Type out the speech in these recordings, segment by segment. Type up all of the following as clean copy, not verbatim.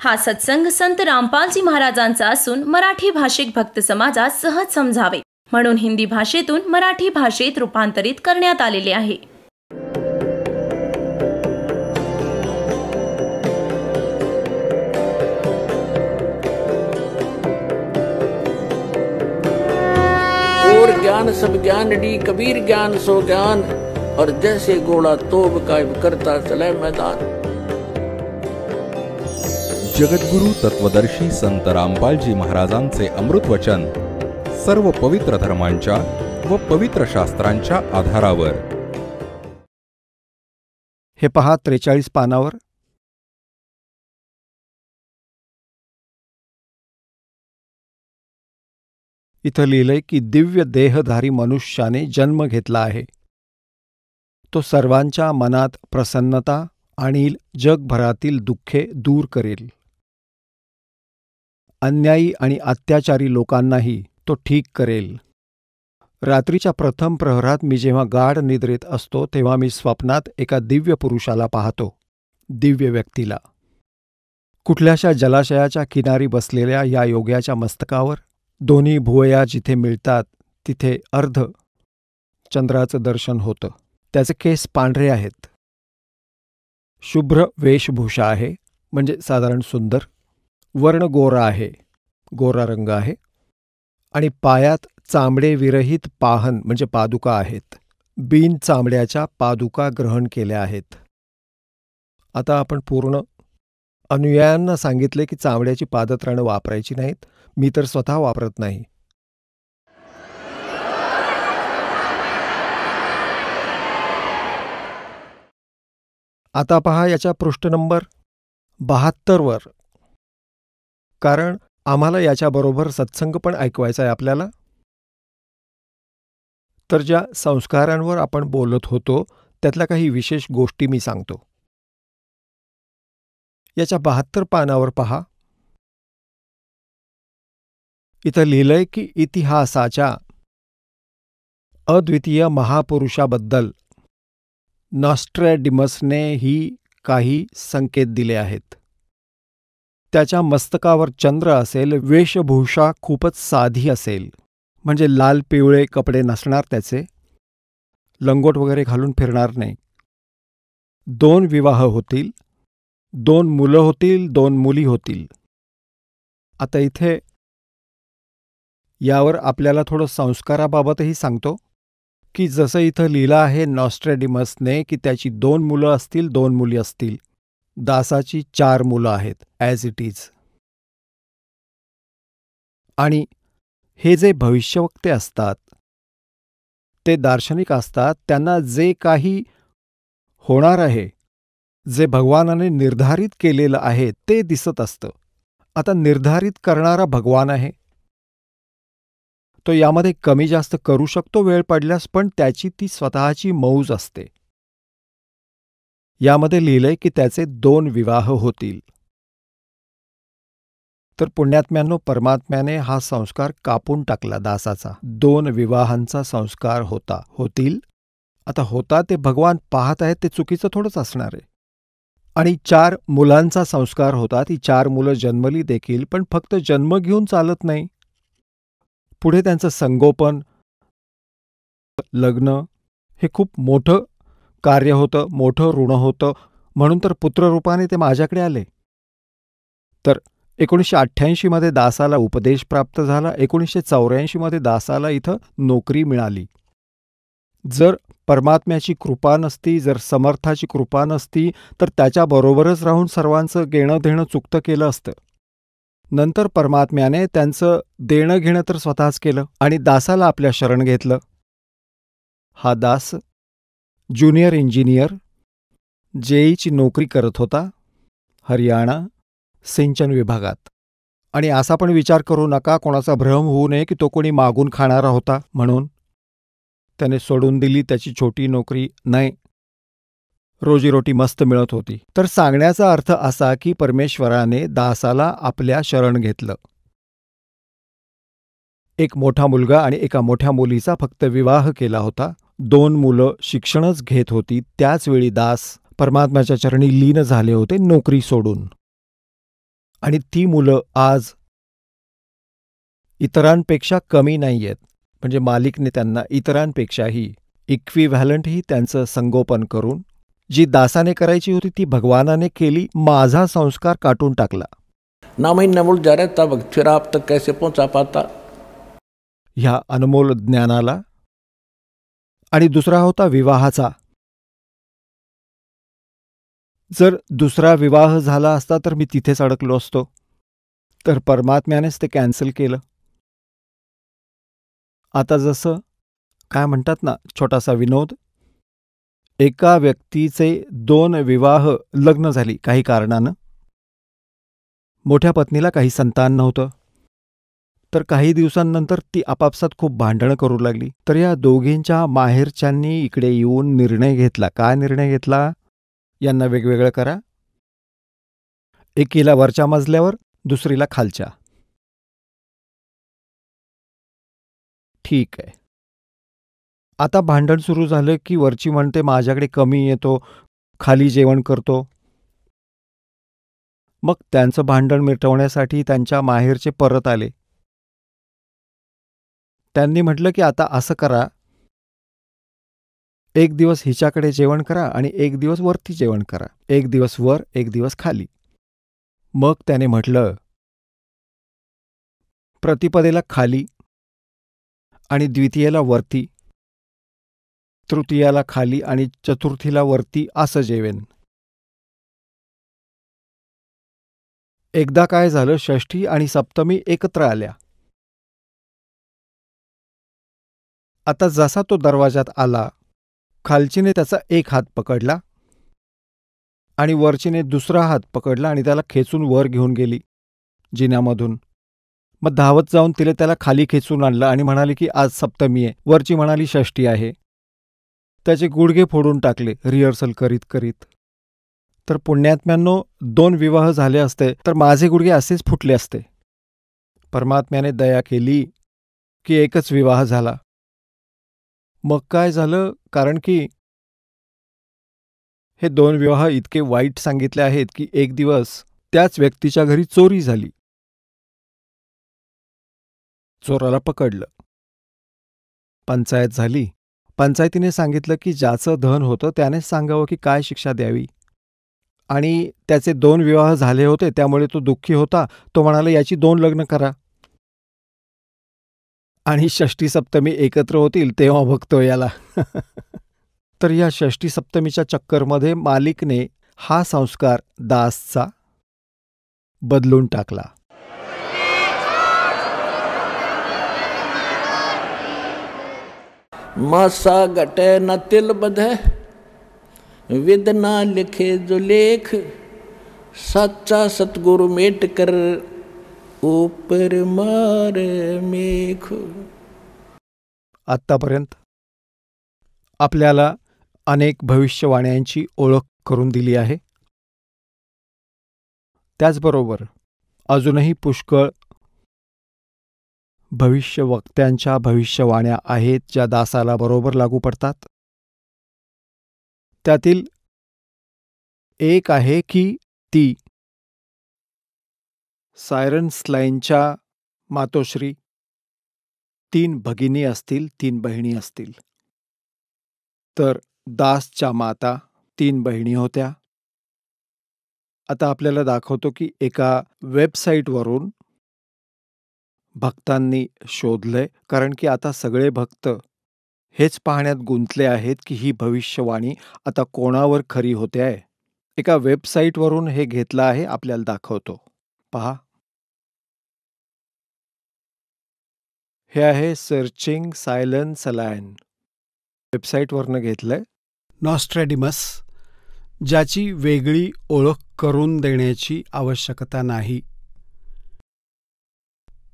हा सत्संग संत रामपालजी महाराजांचा असून मराठी भाषिक भक्त समाजास सहज समजावे म्हणून हिंदी भाषेतून मराठी भाषेत रूपांतरित करण्यात आलेले आहे. और ज्ञान सब ज्ञान डी कबीर ज्ञान सो ज्ञान और जैसे घोड़ा तोब कायम करता चले मैदान. जगद्गुरु तत्वदर्शी संत रामपालजी महाराजांचे अमृत वचन सर्व पवित्र धर्मांच्या व पवित्र शास्त्रांच्या आधारावर. हे पहा 43 पानावर. इथं लिहिलंय की दिव्य देहधारी मनुष्याने जन्म घेतला आहे. तो सर्वांच्या मनात प्रसन्नता आणील, जगभरातील दुःखे दूर करेल. अन्यायी आणि अत्याचारी लोकांनाही तो ठीक करेल. रात्रीच्या प्रथम प्रहरात मी जेव्हा गाढ निद्रेत असतो तेव्हा मी स्वप्नात एका दिव्य पुरुषाला पाहतो, दिव्य व्यक्तीला. कुठल्याशा जलाशयाच्या किनारी बसलेल्या या योग्याच्या मस्तकावर दोन्ही भुवया जिथे मिळतात तिथे अर्ध चंद्राचं दर्शन होतं. त्याचे केस पांढरे आहेत. शुभ्र वेशभूषा आहे, म्हणजे साधारण सुंदर. वर्ण गोरा आहे, गोरा रंग आहे. आणि पायात चामडे विरहित पाहन म्हणजे पादुका आहेत. बिन चामड्याच्या पादुका ग्रहण केल्या आहेत. आता आपण पूर्ण अनुयायांना सांगितले की चामड्याची पादत्राणं वापरायची नाहीत. मी तर स्वतः वापरत नाही. आता पहा याच्या पृष्ठ नंबर 72 वर. कारण आम्हाला याच्याबरोबर सत्संग पण ऐकवायचा आहे आपल्याला. तर ज्या संस्कारांवर आपण बोलत होतो त्यातल्या काही विशेष गोष्टी मी सांगतो. याच्या 72 पानावर पहा. इथं लिहिलंय की इतिहासाच्या अद्वितीय महापुरुषाबद्दल नॉस्ट्रॅडिमसने ही काही संकेत दिले आहेत. त्याच्या मस्तकावर चंद्र असेल, वेशभूषा खूपच साधी असेल, म्हणजे लाल पिवळे कपडे नसणार त्याचे, लंगोट वगैरे घालून फिरणार नाही. 2 विवाह होतील, 2 मुलं होतील, 2 मुली होतील. आता इथे यावर आपल्याला थोडं संस्काराबाबतही सांगतो की जसं इथं लिहिलं आहे नॉस्ट्रॅडिमसने की त्याची 2 मुलं असतील, 2 मुली असतील. दासाची 4 मुलं आहेत, ॲज इट इज. आणि हे जे भविष्यवक्ते असतात ते दार्शनिक असतात. त्यांना जे काही होणार आहे, जे भगवानाने निर्धारित केलेलं आहे ते दिसत असतं. आता निर्धारित करणारा भगवान आहे. तो यामध्ये कमी जास्त करू शकतो वेळ पडल्यास, पण त्याची ती स्वतःची मौज असते. यामध्ये लिहिलंय की त्याचे 2 विवाह होतील. तर पुण्यात्म्यांनो, परमात्म्याने हा संस्कार कापून टाकला दासाचा. 2 विवाहांचा संस्कार होतील. आता होता ते भगवान पाहत आहेत, ते चुकीचं थोडंच असणार आहे. आणि 4 मुलांचा संस्कार होता. ती 4 मुलं जन्मली देखील, पण फक्त जन्म घेऊन चालत नाही. पुढे त्यांचं संगोपन, लग्न हे खूप मोठं कार्य होतं, मोठं ऋण होतं. म्हणून तर पुत्ररूपाने ते माझ्याकडे आले. तर 1988 मध्ये दासाला उपदेश प्राप्त झाला. 1984 मध्ये दासाला इथं नोकरी मिळाली. जर परमात्म्याची कृपा नसती, जर समर्थाची कृपा नसती, तर त्याच्याबरोबरच राहून सर्वांचं घेणं देणं चुकतं केलं असतं. नंतर परमात्म्याने त्यांचं देणं घेणं तर स्वतःच केलं आणि दासाला आपल्या शरण घेतलं. हा दास ज्युनियर इंजिनियर जेईची नोकरी करत होता हरियाणा सिंचन विभागात. आणि असा पण विचार करू नका, कोणाचा भ्रम होऊ नये की तो कोणी मागून खाणारा होता म्हणून. त्याने सोडून दिली त्याची छोटी नोकरी. नाही, रोजीरोटी मस्त मिळत होती. तर सांगण्याचा अर्थ असा की परमेश्वराने दासाला आपल्या शरण घेतलं. एक मोठा मुलगा आणि एका मोठ्या मुलीचा फक्त विवाह केला होता. 2 मुलं शिक्षणच घेत होती. त्याचवेळी दास परमात्म्याच्या चरणी लीन झाले होते नोकरी सोडून. आणि ती मुलं आज इतरांपेक्षा कमी नाही आहेत. म्हणजे मालिकने त्यांना इतरांपेक्षाही इक्विव्हॅलंटही त्यांचं संगोपन करून जी दासाने करायची होती ती भगवानाने केली. माझा संस्कार काटून टाकला. ना महीना मुड़ जा रहा है, तब फिर आप तक कैसे पहुंचा पाता. ह्या अनमोल ज्ञानाला. आणि दुसरा होता विवाहाचा. जर दुसरा विवाह झाला असता तर मी तिथेच अडकलो असतो. तर परमात्म्यानेच ते कॅन्सल केलं. आता जसं काय म्हणतात ना, छोटासा विनोद. एका व्यक्तीचे 2 विवाह लग्न झाली काही कारणानं. मोठ्या पत्नीला काही संतान नव्हतं. तर काही दिवसांनंतर ती आपापसात खूप भांडणं करू लागली. तर या दोघींच्या माहेरच्यांनी इकडे येऊन निर्णय घेतला. काय निर्णय घेतला? यांना वेगवेगळं करा. एकीला वरच्या मजल्यावर, दुसरीला खालच्या. ठीक आहे. आता भांडण सुरू झालं की वरची म्हणते माझ्याकडे कमी येतो, खाली जेवण करतो. मग त्यांचं भांडण मिटवण्यासाठी त्यांच्या माहेरचे परत आले. त्यांनी म्हटलं की आता असं करा, एक दिवस हिच्याकडे जेवण करा आणि एक दिवस वरती जेवण करा. एक दिवस वर, एक दिवस खाली. मग त्याने म्हटलं प्रतिपदेला खाली आणि द्वितीयेला वरती, तृतीयाला खाली आणि चतुर्थीला वरती असं जेवेन. एकदा काय झालं, षष्ठी आणि सप्तमी एकत्र आल्या. आता जसा तो दरवाजात आला, खालचीने त्याचा एक हात पकडला आणि वरचीने दुसरा हात पकडला आणि त्याला खेचून वर घेऊन गेली जिन्यामधून. मग धावत जाऊन तिला त्याला खाली खेचून आणलं आणि म्हणाली की आज सप्तमी आहे. वरची म्हणाली षष्ठी आहे. त्याचे गुडघे फोडून टाकले रिहर्सल करीत करीत. तर पुण्यात्म्यांनो, 2 विवाह झाले असते तर माझे गुडघे असेच फुटले असते. परमात्म्याने दया केली की एकच विवाह झाला. मग काय झालं, कारण की हे 2 विवाह इतके वाईट सांगितले आहेत की एक दिवस त्याच व्यक्तीच्या घरी चोरी झाली. चोराला पकडलं. पंचायत झाली. पंचायतीने सांगितलं की ज्याचं धन होतं त्यानेच सांगावं की काय शिक्षा द्यावी. आणि त्याचे 2 विवाह झाले होते त्यामुळे तो दुःखी होता. तो म्हणाला याची 2 लग्न करा आणि षष्ठी सप्तमी एकत्र होतील तेव्हा बघतो याला. तर या षष्ठी सप्तमीच्या चक्करमध्ये मालिकने हा संस्कार दासचा बदलून टाकला. मासा घटे न तिल बधे, विद ना लिखे जो लेख, सच्चा सतगुरु मेट कर ऊपर मार मेख. आत्तापर्यंत आपल्याला अनेक भविष्यवाण्यांची ओळख करून दिली आहे. त्याचबरोबर अजूनही पुष्कळ भविष्यवक्त्यांच्या भविष्यवाण्या आहेत ज्या दासाला बरोबर लागू पडतात. त्यातील एक आहे की ती सायरन स्लाईनच्या मातोश्री 3 भगिनी असतील, 3 बहिणी असतील. तर दासच्या माता 3 बहिणी होत्या. आता आपल्याला दाखवतो की एका वेबसाईटवरून भक्तांनी शोधलंय, कारण की आता सगळे भक्त हेच पाहण्यात गुंतले आहेत की ही भविष्यवाणी आता कोणावर खरी होते आहे. एका वेबसाईटवरून हे घेतलं आहे, आपल्याला दाखवतो. पहा, हे आहे सर्चिंग सायरन स्लाइन. वेबसाईटवरनं घेतलंय. नॉस्ट्रॅडिमस, ज्याची वेगळी ओळख करून देण्याची आवश्यकता नाही.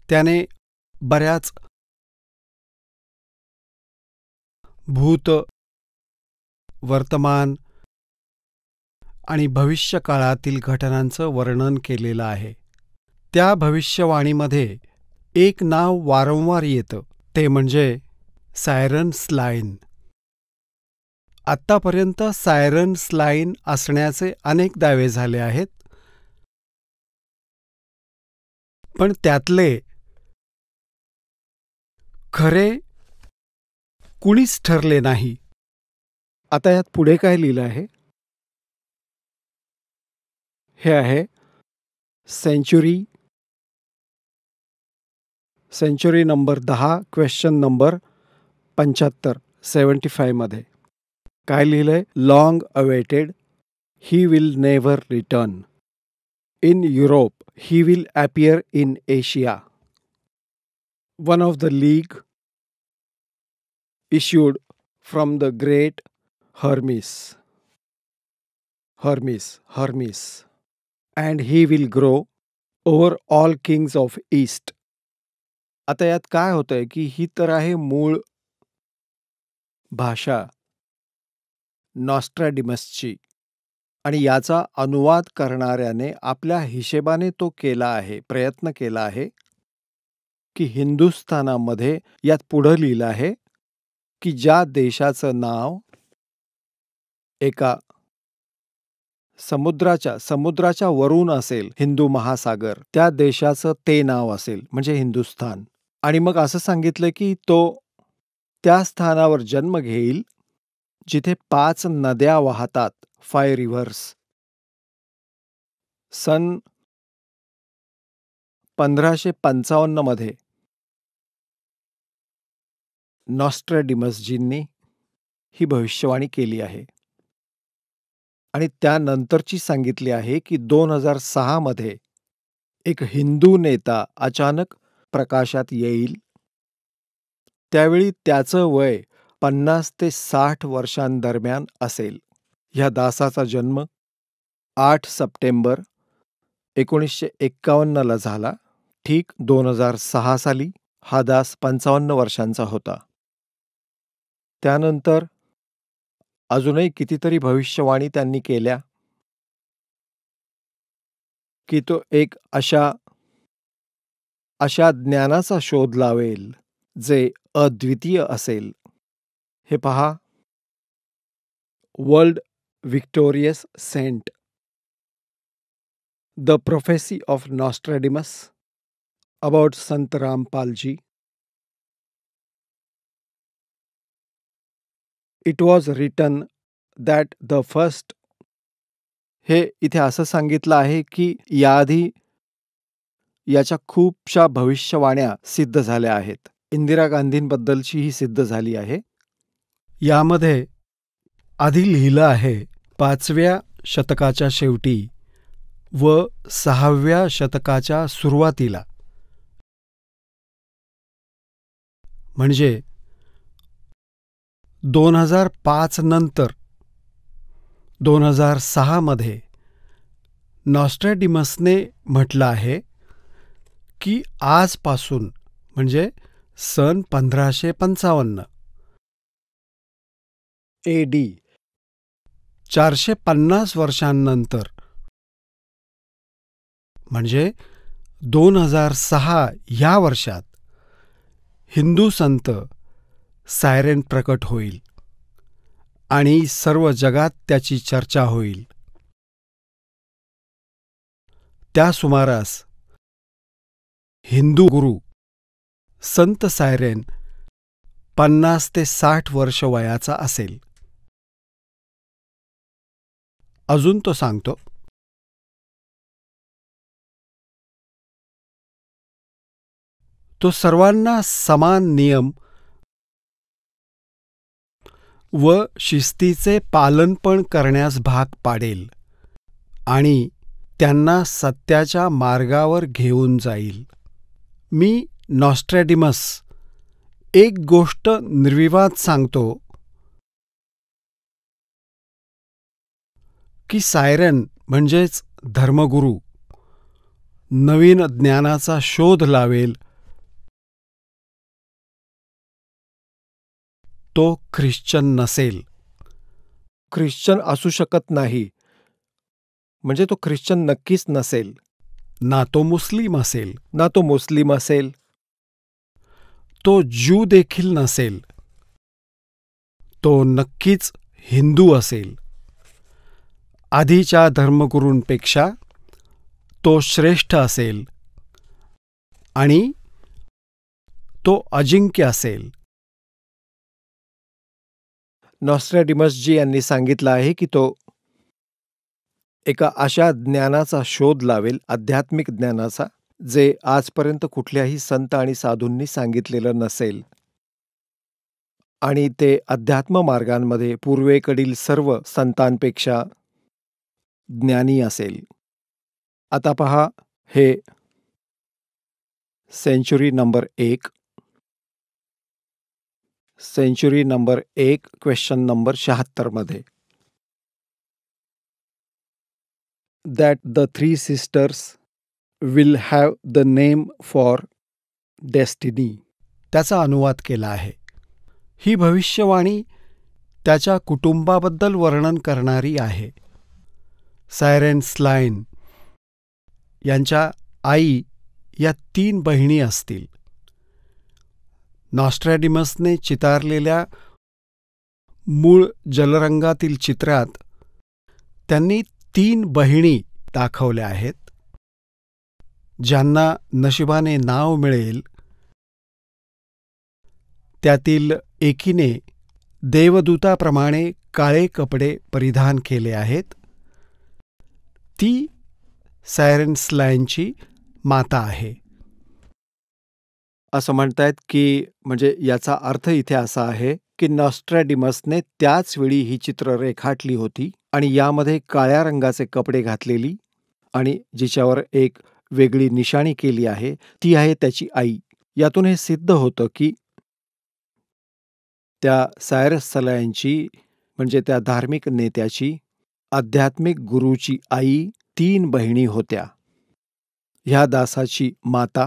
त्याने बऱ्याच भूत, वर्तमान आणि भविष्य काळातील घटनांचं वर्णन केलेलं आहे. त्या भविष्यवाणीमध्ये एक नाव वारंवार येतं, ते म्हणजे सायरन स्लाइन. आत्तापर्यंत सायरन स्लाइन असण्याचे अनेक दावे झाले आहेत. पण त्यातले खरे कुणीच ठरले नाही. आता यात पुढे काय लिहिलं आहे? हे आहे सेंचुरी नंबर 10, क्वेश्चन नंबर 75, 75 मध्ये काय लिहिलंय? Long awaited, he will never return. In Europe, he will appear in Asia. One of the league issued from the great Hermes, and he will grow over all kings of east. आता यात काय होतंय की ही तर आहे मूळ भाषा नॉस्ट्रॅडिमसची, आणि याचा अनुवाद करणाऱ्याने आपल्या हिशेबाने तो केला आहे, प्रयत्न केला आहे की हिंदुस्थानामध्ये यात पुढं लिहिलं आहे की ज्या देशाचं नाव एका समुद्राच्या वरून असेल, हिंदू महासागर, त्या देशाचं ते नाव असेल म्हणजे हिंदुस्थान. आणि मग असं सांगितलं की तो त्या स्थानावर जन्म घेईल जिथे 5 नद्या वाहतात, 5 रिव्हर्स. सन 1555 मध्ये नॉस्ट्रॅडिमसजींनी ही भविष्यवाणी केली आहे. आणि त्यानंतरची सांगितली आहे की 2006 मध्ये एक हिंदू नेता अचानक प्रकाशात येईल. त्यावेळी त्याचं वय 50 ते 60 वर्षांदरम्यान असेल. ह्या दासाचा जन्म 8 सप्टेंबर 1951 ला झाला. ठीक 2006 साली हा दास 55 वर्षांचा होता. त्यानंतर अजूनही कितीतरी भविष्यवाणी त्यांनी केल्या की तो एक अशा ज्ञानाचा शोध लावेल जे अद्वितीय असेल. हे पहा, world victorious Saint, the prophecy of नॉस्ट्रॅडिमस about Sant Rampalji. It was return that the first. हे इथे असं सांगितलं आहे की याआधी याच्या खूपशा भविष्यवाण्या सिद्ध झाल्या आहेत. इंदिरा गांधींबद्दलची ही सिद्ध झाली आहे. यामध्ये आधी लिहिलं आहे 5व्या शतकाच्या शेवटी व 6व्या शतकाच्या सुरुवातीला, म्हणजे 2005 नंतर 2006 मध्ये नॉस्ट्रॅडिमसने म्हटलं आहे की आजपासून म्हणजे सन 1555 AD 450 वर्षांनंतर म्हणजे 2006 ह्या वर्षात हिंदू संत सायरेन प्रकट होईल आणि सर्व जगात त्याची चर्चा होईल. त्या सुमारास हिंदू गुरु संत सायरेन 50 ते 60 वर्ष वयाचा असेल. अजून तो सांगतो, तो सर्वांना समान नियम व शिस्तीचे पालनपण करण्यास भाग पाडेल आणि त्यांना सत्याच्या मार्गावर घेऊन जाईल. मी नॉस्ट्रॅडिमस एक गोष्ट निर्विवाद सांगतो की सायरेन म्हणजेच धर्मगुरू नवीन ज्ञानाचा शोध लावेल. तो ख्रिश्चन नसेल. ख्रिश्चन असू शकत नाही, म्हणजे तो ख्रिश्चन नक्कीच नसेल. ना तो मुस्लिम असेल. तो ज्यू देखील नसेल. तो नक्कीच हिंदू असेल. आधीच्या धर्मगुरूंपेक्षा तो श्रेष्ठ असेल. आणि तो अजिंक्य असेल. नॉस्ट्रॅडिमसजी यांनी सांगितलं आहे की तो एका अशा ज्ञानाचा शोध लावेल, आध्यात्मिक ज्ञानाचा, जे आजपर्यंत कुठल्याही संत आणि साधूंनी सांगितलेलं नसेल, आणि ते अध्यात्म मार्गांमध्ये पूर्वेकडील सर्व संतांपेक्षा ज्ञानी असेल. आता पहा हे century number 1, century number 1 question number 76 मध्ये. That the three sisters will have the name for destiny. त्याचा अनुवाद केला आहे. ही भविष्यवाणी त्याच्या कुटुंबाबद्दल वर्णन करणारी आहे. सायरेन स्लाइन यांच्या आई या 3 बहिणी असतील. नॉस्ट्रॅडिमसने चितारलेल्या मूळ जलरंगातील चित्रात त्यांनी 3 बहिणी दाखवल्या आहेत, ज्यांना नशिबाने नाव मिळेल. त्यातील एकीने देवदूताप्रमाणे काळे कपडे परिधान केले आहेत. ती सायरेन स्लाइनची माता आहे. असं म्हणतायत की म्हणजे याचा अर्थ इथे असा आहे की नॉस्ट्रॅडिमसने त्याच वेळी ही चित्र रेखाटली होती आणि यामध्ये काळ्या रंगाचे कपडे घातलेली आणि जिच्यावर एक वेगळी निशाणी केली आहे, ती आहे त्याची आई. यातून हे सिद्ध होतं की त्या सायरस सलायनची म्हणजे त्या धार्मिक नेत्याची, आध्यात्मिक गुरूची आई 3 बहिणी होत्या. ह्या दासाची माता,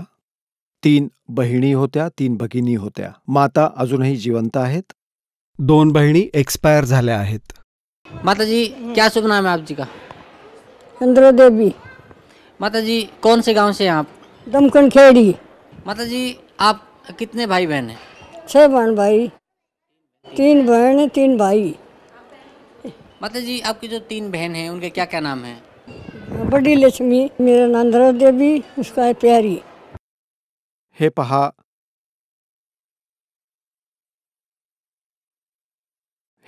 3 बहिणी होत्या, 3 भगिनी होत्या. माता अजूनही जिवंत आहेत. 2 बहिणी एक्सपायर झाल्या आहेत. माता जी, क्या शुभ नाम है आप जी का? चंद्र देवी। माता जी, कौन से गांव से हैं आप? दमकन खेड़ी। माता जी, आप कितने भाई बहन हैं? 6 बहन भाई, 3 बहन 3 भाई। माता जी, आपकी जो 3 बहन हैं उनके क्या क्या नाम हैं? बड़ी लक्ष्मी, मेरा नंदरा देवी, उसका है प्यारी। हे पहा,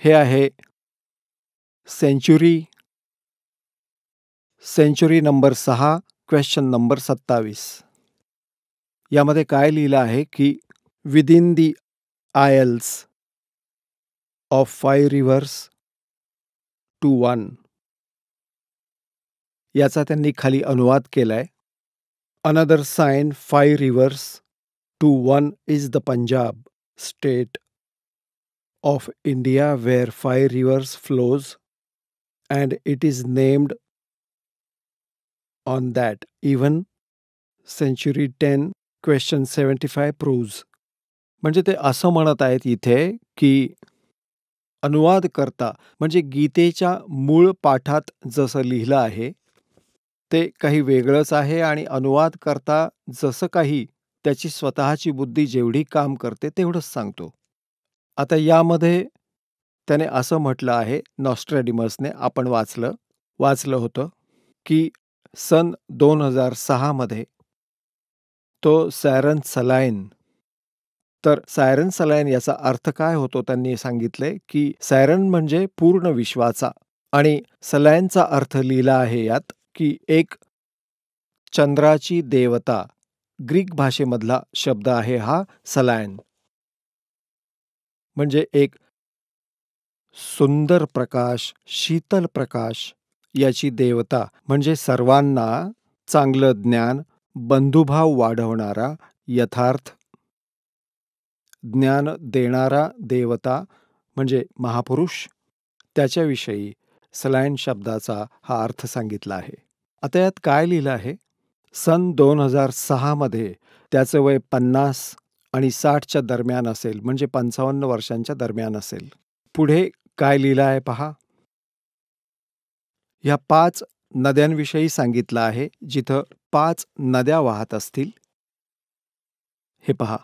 हे आहे सेंचुरी नंबर 6 क्वेश्चन नंबर 27. यामध्ये काय लिहिलं आहे की within the isles of 5 rivers to 1. याचा त्यांनी खाली अनुवाद केलाय. Another sign 5 rivers to 1 is the Punjab state of India where 5 rivers flows and it is named on that. Even century 10 question 75 proves. म्हणजे ते असं म्हणत आहेत इथे की अनुवाद करता म्हणजे गीतेच्या मूळ पाठात जसं लिहिलं आहे ते काही वेगळंच आहे आणि अनुवाद करता जसं काही त्याची स्वतःची बुद्धी जेवढी काम करते तेवढंच सांगतो. आता यामध्ये त्याने असं म्हटलं आहे, नॉस्ट्रॅडिमसने, आपण वाचलं होतं की सन 2006 मध्ये तो सायरन सलाइन. तर सायरन सलाइन याचा अर्थ काय होतो त्यांनी सांगितले की सायरन म्हणजे पूर्ण विश्वाचा आणि सलाइनचा अर्थ लिहिला आहे यात की एक चंद्राची देवता. ग्रीक भाषेमधला शब्द आहे हा सलाइन. म्हणजे एक सुंदर प्रकाश, शीतल प्रकाश याची देवता, म्हणजे सर्वांना चांगलं ज्ञान, बंधुभाव वाढवणारा, यथार्थ ज्ञान देणारा देवता म्हणजे महापुरुष. त्याच्याविषयी सलाइन शब्दाचा हा अर्थ सांगितला आहे. आता यात काय लिहिलं आहे? सन 2006 मध्ये त्याचं वय 50 आणि 60च्या दरम्यान असेल, म्हणजे 55 वर्षांच्या दरम्यान असेल. पुढे काय लिहिलं आहे पहा. ह्या 5 नद्यांविषयी सांगितलं आहे जिथं 5 नद्या वाहत असतील. हे पहा,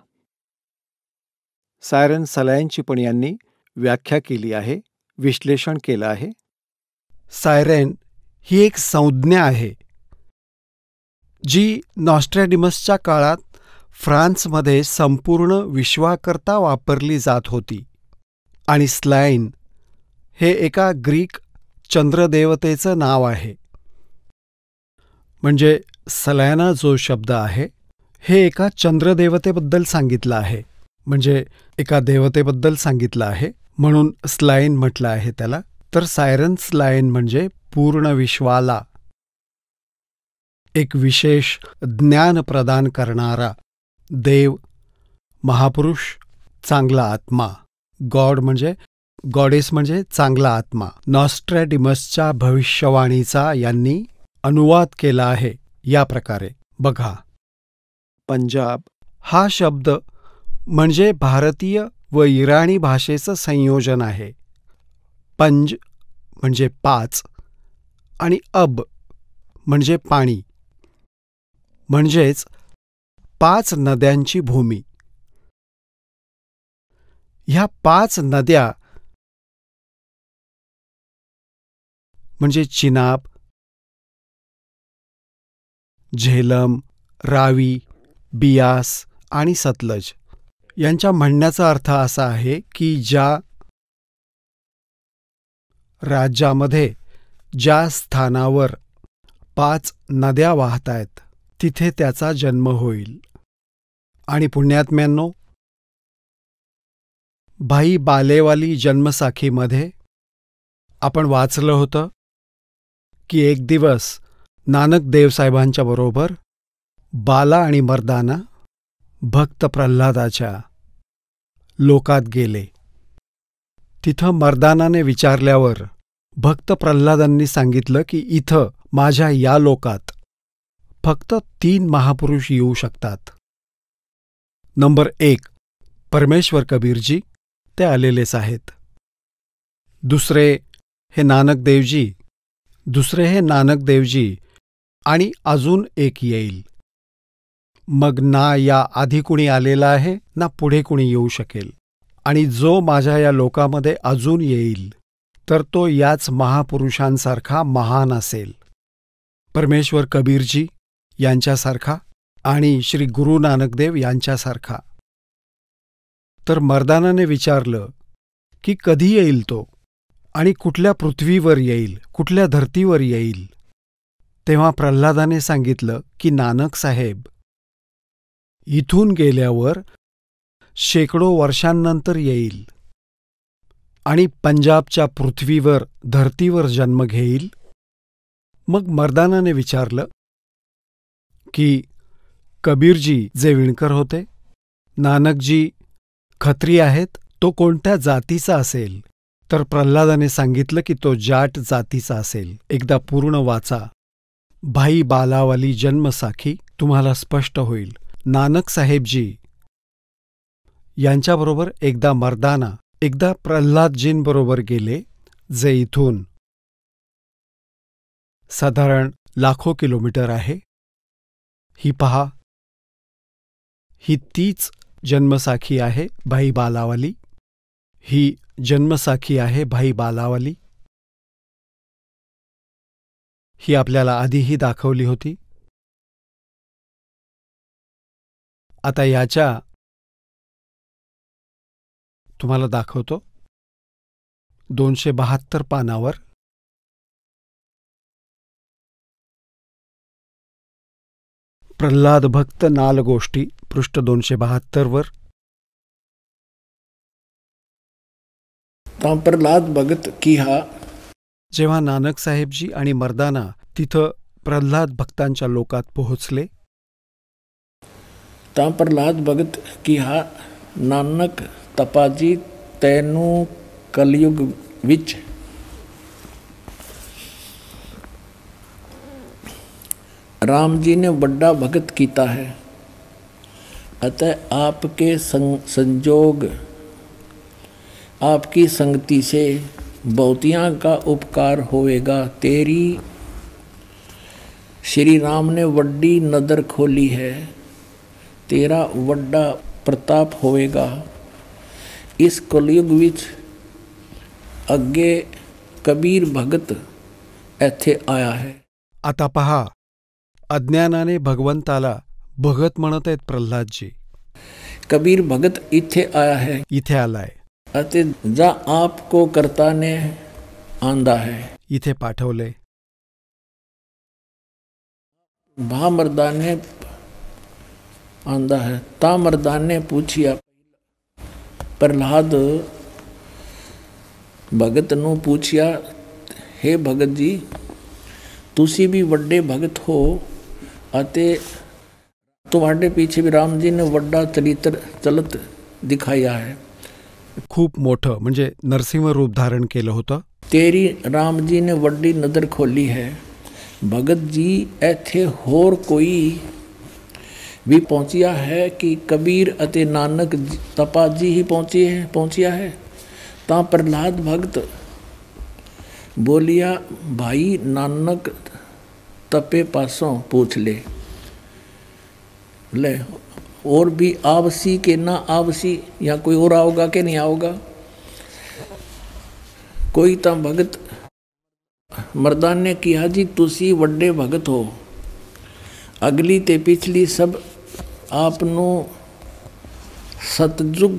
सायरन सलाइनची पण यांनी व्याख्या केली आहे, विश्लेषण केलं आहे. सायरेन ही एक संज्ञा आहे जी नॉस्ट्रॅडिमसच्या काळात फ्रान्समध्ये संपूर्ण विश्वाकरता वापरली जात होती आणि स्लाइन हे एका ग्रीक चंद्रदेवतेचं नाव आहे. म्हणजे सलॅना जो शब्द आहे हे एका चंद्रदेवतेबद्दल सांगितलं आहे, म्हणजे एका देवतेबद्दल सांगितलं आहे, म्हणून स्लाइन म्हटलं आहे त्याला. तर सायरन स्लाइन म्हणजे पूर्ण विश्वाला एक विशेष ज्ञान प्रदान करणारा देव, महापुरुष, चांगला आत्मा. गॉडेस म्हणजे चांगला आत्मा. नॉस्ट्रॅडिमसच्या भविष्यवाणीचा यांनी अनुवाद केला आहे या प्रकारे. बघा, पंजाब हा शब्द म्हणजे भारतीय व इराणी भाषेचं संयोजन आहे. पंज म्हणजे 5 आणि अब म्हणजे पाणी, म्हणजेच 5 नद्यांची भूमी. ह्या 5 नद्या म्हणजे चिनाब, झेलम, रावी, बियास आणि सतलज. यांच्या म्हणण्याचा अर्थ असा आहे की ज्या राज्यामध्ये ज्या स्थानावर 5 नद्या वाहत आहेत तिथे त्याचा जन्म होईल. आणि पुण्यात्म्यांनो, भाई बालेवाली जन्मसाखीमध्ये आपण वाचलं होतं की एक दिवस नानक देवसाहेबांच्या बरोबर बाला आणि मर्दाना भक्त प्रल्हादाच्या लोकात गेले. तिथं मर्दानाने विचारल्यावर भक्त प्रल्हादांनी सांगितलं की इथं माझ्या या लोकात फक्त 3 महापुरुष येऊ शकतात. नंबर 1 परमेश्वर कबीरजी, ते आलेलेच आहेत. दुसरे हे नानक देवजी आणि अजून एक येईल. मग ना या आधी कुणी आलेला आहे ना पुढे कुणी येऊ शकेल. आणि जो माझ्या या लोकामध्ये अजून येईल तर तो याच महापुरुषांसारखा महान असेल, परमेश्वर कबीरजी यांच्यासारखा आणि श्री गुरु नानकदेव यांच्यासारखा. तर मर्दानाने विचारलं की कधी येईल तो आणि कुठल्या पृथ्वीवर येईल, कुठल्या धर्तीवर येईल. तेव्हा प्रल्हादाने सांगितलं की नानक साहेब इथून गेल्यावर शेकडो वर्षांनंतर येईल आणि पंजाबच्या पृथ्वीवर धर्तीवर जन्म घेईल. मग मर्दानाने विचारलं की कबीरजी जे विणकर होते, नानकजी खत्री आहेत, तो कोणत्या जातीचा असेल. तर प्रल्हादाने सांगितलं की तो जाट जातीचा असेल. एकदा पूर्ण वाचा. भाई बालावाली जन्मसाखी, तुम्हाला स्पष्ट होईल. नानक साहेबजी यांच्याबरोबर एकदा मर्दाना, एकदा प्रल्हादजींबरोबर गेले, जे इथून साधारण लाखो किलोमीटर आहे. ही पहा, ही तीच जन्मसाखी आहे भाई बालावाली. ही जन्मसाखी आहे भाई बालावाली. ही आपल्याला आधीही दाखवली होती. आता याच्या तुम्हाला दाखवतो. 272 पानावर प्रल्हाद भक्त नाल गोष्टी, पृष्ठ 272 वर. प्रल्हाद भगत की हा. जेव्हा नानक साहेबजी आणि मर्दाना तिथं प्रल्हाद भक्तांच्या लोकात पोहोचले, ਤਾਂ ਪ੍ਰਹਲਾਦ ਭਗਤ ਕਿਹਾ, ਨਾਨਕ ਤਪਾਜੀ ਤੈਨੂੰ ਕਲਯੁਗ ਵਿੱਚ राम जी ने बड़ा भगत कीता है, अतः आपके संजोग, आपकी संगति से बहुतियाँ का उपकार होएगा. तेरी श्री राम ने वड्डी नदर खोली है, तेरा वड्डा प्रताप होएगा. इस कलयुग विच अगे कबीर भगत ऐथे आया है. आता पहा, अज्ञानाने भगवंताला भगत म्हणत आहेत प्रल्हादजी. कबीर भगत इथे आया है इथे आलाय, अते जा आपको करता ने आंदा है. इथे पाठवले. भा मर्दाने आंदा है. ता मर्दाने पूछिया. प्रहलाद भगत ਨੂੰ पूछिया, हे भगत जी ਤੁਸੀਂ ਵੀ ਵੱਡੇ ਭਗਤ ਹੋ ਅਤੇ ਤੁਹਾਡੇ ਪਿੱਛੇ ਵੀ राम जी ने ਵੱਡਾ चरित्र चलत दिखाया है. खूप मोठं म्हणजे नरसिंह रूप धारण केलं होतं. तेरी राम जी ने ਵੱਡੀ नज़र खोली है. भगत जी ਇੱਥੇ ਹੋਰ ਕੋਈ ਵੀ ਪਹੁੰਚਿਆ ਹੈ ਕਿ कबीर ਅਤੇ नानक तपा जी ही पहुंचिया है. ਤਾਂ प्रहलाद भगत बोलिया, भाई नानक तपे पासों पूछ ले. और भी आवसी के ना आवसी, या कोई और आओगा कि नहीं आओगा. कोई तो भगत मर्दान ने किया, जी तुसी वड्डे भगत हो, अगली ते पिछली सब आपनो सतयुग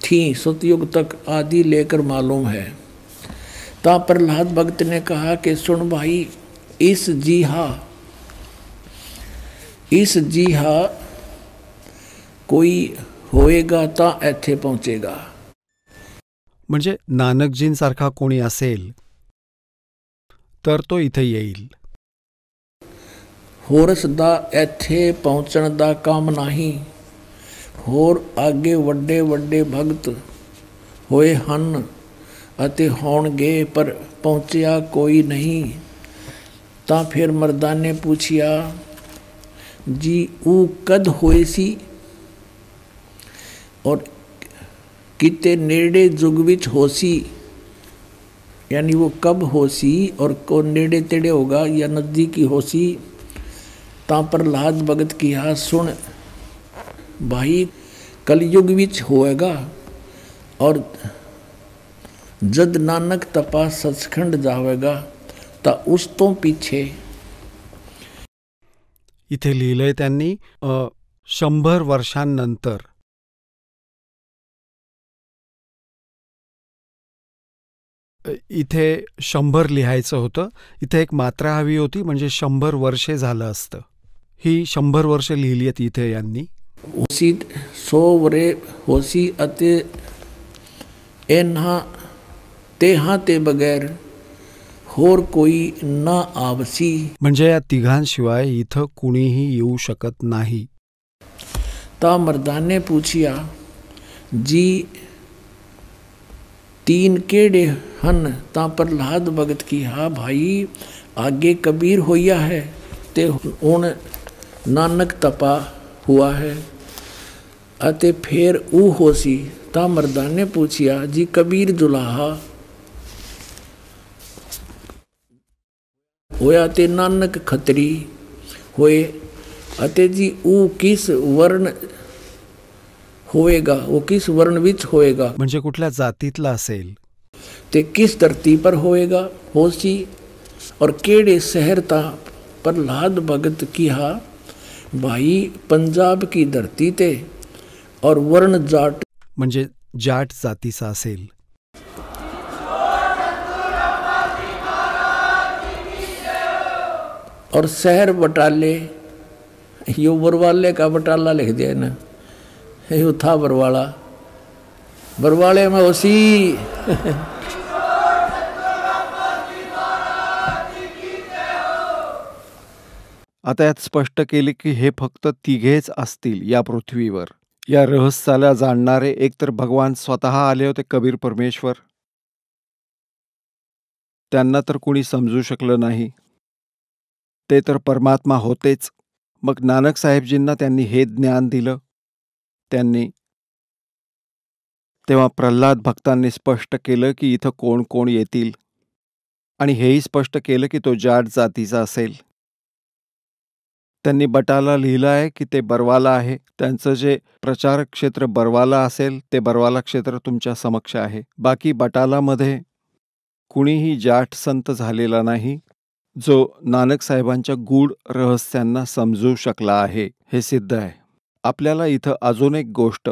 थी, सतयुग तक आदि लेकर मालूम है. ता प्रहलाद भगत ने कहा कि सुन भाई, इस जीहा कोई होएगा ता ऐथे पहुंचेगा. म्हणजे नानकजींसारखा कोणी असेल तर तो इथे येईल. होरस दा ऐथे पहुंचण दा काम नहीं. होर आगे वड्डे वड्डे भगत होए हन ਅਤੇ होणगे पर पहुंचिया कोई नहीं. ਤਾਂ फिर मर्दा ने पूछिया, जी ऊ कद होए सी और किते नेड़े जुग विच होसी, यानी वो कब होसी और को नेड़े तेड़े होगा या नज़दीकी होसी. ਤਾਂ प्रहलाद भगत किया, सुन भाई कलयुग विच होएगा और जद नानक तपा सचखंड जावेगा ता उस तो पीछे. इथे लिहिलंय त्यांनी 100 वर्षांनंतर. इथे 100 लिहायचं होतं, इथे एक मात्रा हवी होती, म्हणजे 100 वर्षे झालं असतं. ही 100 वर्ष लिहिली आहेत इथे यांनी. उसी 100 वरे होसी अते एन्हा तेहा ते बगैर होर कोई ना आवसी. म्हणजे या तिघांशिवाय इथं कुणीही येऊ शकत नाही. ता मर्दाने पूछिया, जी तीन केड़े हन. ता प्रहलाद भगत की, हा भाई आगे कबीर होया है ते हुण नानक तपा हुआ है अते फिर ऊ होसी. ता मर्दाने पूछिया, जी कबीर जुलाहा होया ते नानक खत्री होए अते जी ऊ किस वर्ण होएगा, वो किस वर्ण विच होएगा, म्हणजे कुठल्या जातीतला असेल. ते किस धरती पर होएगा होसी और केड़े शहर ता. प्रहलाद भगत किहा, भाई पंजाब की धरती ते और वर्ण जाट, म्हणजे जाट जातीचा असेल. और शहर बटाले, यो बरवाले का बटाला लिख दिया ना, यो था बरवाला, बरवाले में उसी. आता यात स्पष्ट केले की हे फक्त तिघेच असतील या पृथ्वीवर. या रहस्याला जाणणारे एकतर भगवान स्वतः आले होते, कबीर परमेश्वर. त्यांना तर कुणी समजू शकलं नाही, ते तर परमात्मा होतेच. मग नानक साहेबजींना त्यांनी हे ज्ञान दिलं. त्यांनी तेव्हा प्रल्हाद भक्तांनी स्पष्ट केलं की इथं कोण कोण येतील, आणि हेही स्पष्ट केलं की तो जाट जातीचा असेल. त्यांनी बटाला लिहिलं आहे की ते बरवाला आहे. त्यांचं जे प्रचार क्षेत्र बरवाला असेल ते बरवाला क्षेत्र तुमच्या समक्ष आहे. बाकी बटालामध्ये कुणीही जाट संत झालेला नाही जो नानक साहेबांच्या गूढ रहस्यांना समजू शकला आहे. हे सिद्ध आहे. आपल्याला इथं अजून एक गोष्ट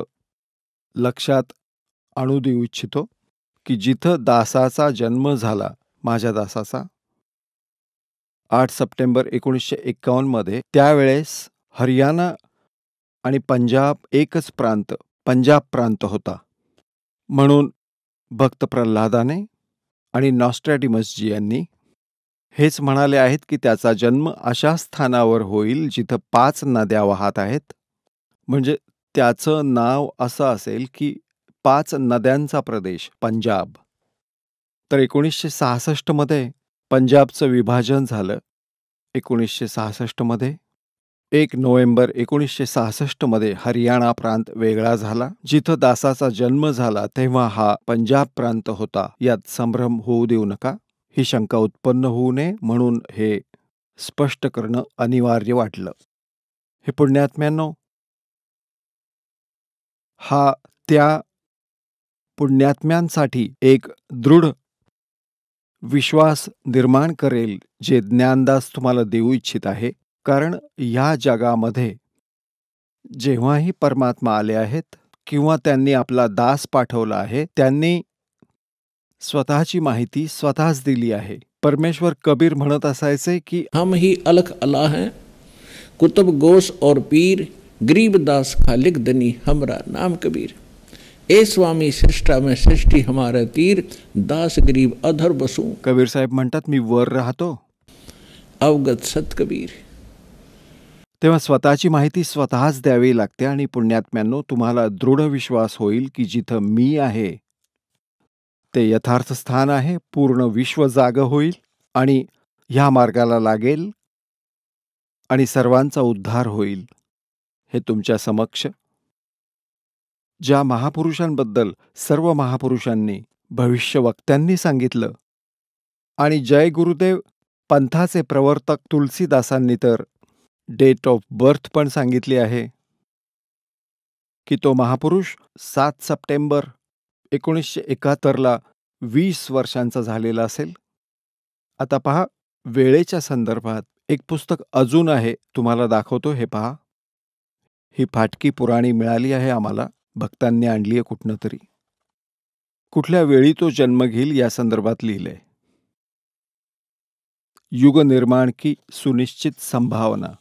लक्षात आणू देऊ इच्छितो की जिथं दासाचा जन्म झाला, माझ्या दासाचा 8 सप्टेंबर 1951 मध्ये, त्यावेळेस हरियाणा आणि पंजाब एकच प्रांत, पंजाब प्रांत होता. म्हणून भक्त प्रल्हादाने आणि नॉस्ट्रॅडिमसजी यांनी हेच म्हणाले आहेत की त्याचा जन्म अशा स्थानावर होईल जिथं 5 नद्या वाहत आहेत. म्हणजे त्याचं नाव असं असेल की 5 नद्यांचा प्रदेश पंजाब. तर 1966 मध्ये पंजाबचं विभाजन झालं. 1966 मध्ये 1 नोव्हेंबर 1966 मध्ये हरियाणा प्रांत वेगळा झाला. जिथं दासाचा जन्म झाला तेव्हा हा पंजाब प्रांत होता. यात संभ्रम होऊ देऊ नका. ही शंका उत्पन्न होऊ नये म्हणून हे स्पष्ट करणं अनिवार्य वाटलं. हे पुण्यात्म्यांनो, हा त्या पुण्यात्म्यांसाठी एक दृढ विश्वास निर्माण करेल जे ज्ञानदास तुम्हाला देऊ इच्छित आहे. कारण या जगामध्ये जेव्हाही परमात्मा आले आहेत किंवा त्यांनी आपला दास पाठवला आहे, त्यांनी स्वतःची माहिती स्वतःच दिली आहे. परमेश्वर कबीर म्हणत असायचे की हम ही अलख अल्लाह हैं, कुतुब गोस और पीर, गरीबदास खालिक दनी हमरा नाम कबीर. ए स्वामी सृष्टा में सृष्टि हमारा तीर, दास गरीब अधर बसू. कबीर साहेब म्हणतात मी वर राहतो, अवगत सत कबीर. तेव्हा स्वतःची माहिती स्वतःच द्यावी लागते. आणि पुण्यात्म्यांनो, तुम्हाला दृढ विश्वास होईल की जिथं मी आहे ते यथार्थ स्थान आहे. पूर्ण विश्व जागं होईल आणि ह्या मार्गाला लागेल आणि सर्वांचा उद्धार होईल. हे तुमच्या समक्ष ज्या महापुरुषांबद्दल सर्व महापुरुषांनी, भविष्यवक्त्यांनी सांगितलं आणि जय गुरुदेव पंथाचे प्रवर्तक तुलसीदासांनी तर डेट ऑफ बर्थ पण सांगितली आहे की तो महापुरुष 7 सप्टेंबर 1971ला 20 वर्षांचा झालेला असेल. आता पहा, वेळेच्या संदर्भात एक पुस्तक अजून आहे, तुम्हाला दाखवतो. हे पहा, ही फाटकी पुराणी मिळाली आहे आम्हाला, भक्तांनी आणली आहे कुठनं तरी. कुठल्या वेळी तो जन्म घेईल या संदर्भात लिहिलंय. युग निर्माण की सुनिश्चित संभावना.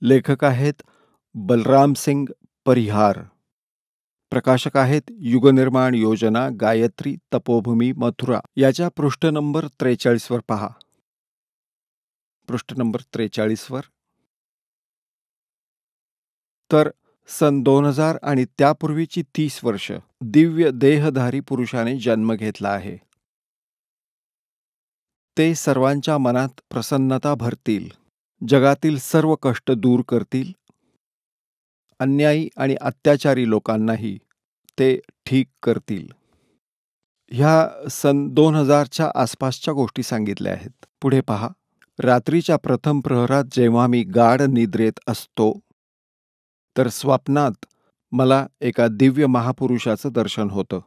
लेखक आहेत बलराम सिंग परिहार. प्रकाशक आहेत युगनिर्माण योजना, गायत्री तपोभूमी, मथुरा. याच्या पृष्ठ नंबर 43 वर पहा. पृष्ठ नंबर 43 वर. तर सन 2000 आणि त्यापूर्वीची 30 वर्ष दिव्य देहधारी पुरुषाने जन्म घेतला आहे. ते सर्वांच्या मनात प्रसन्नता भरतील, जगातील सर्व कष्ट दूर करतील, अन्यायी आणि अत्याचारी लोकांनाही ते ठीक करतील. ह्या सन 2000च्या आसपासच्या गोष्टी सांगितल्या आहेत. पुढे पहा. रात्रीच्या प्रथम प्रहरात जेव्हा मी गाढ निद्रेत असतो तर स्वप्नात मला एका दिव्य महापुरुषाचं दर्शन होतं.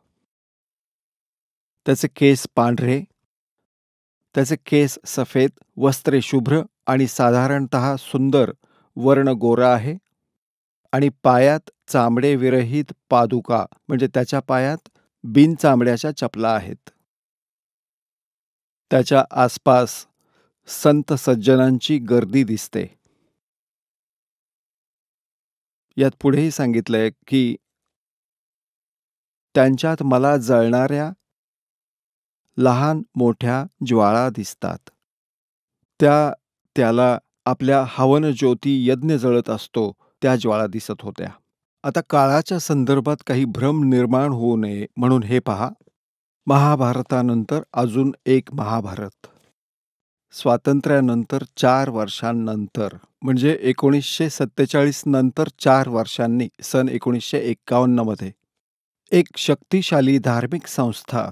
त्याचे केस पांढरे, त्याचे केस सफेद, वस्त्रे शुभ्र आणि साधारणतः सुंदर वर्ण गोरा आहे आणि पायात चामडे विरहित पादुका, म्हणजे त्याच्या पायात बिनचामड्याच्या चपला आहेत. त्याच्या आसपास संत सज्जनांची गर्दी दिसते. यात पुढेही सांगितलंय की त्यांच्यात मला जळणाऱ्या लहान मोठ्या ज्वाळा दिसतात. त्याला आपल्या हवन ज्योती यज्ञ जळत असतो त्या ज्वाळा दिसत होत्या. आता काळाच्या संदर्भात काही भ्रम निर्माण होऊ नये म्हणून हे पहा. महाभारतानंतर अजून एक महाभारत. स्वातंत्र्यानंतर 4 वर्षांनंतर, म्हणजे 1947 नंतर 4 वर्षांनी सन 1951 मध्ये एक शक्तिशाली धार्मिक संस्था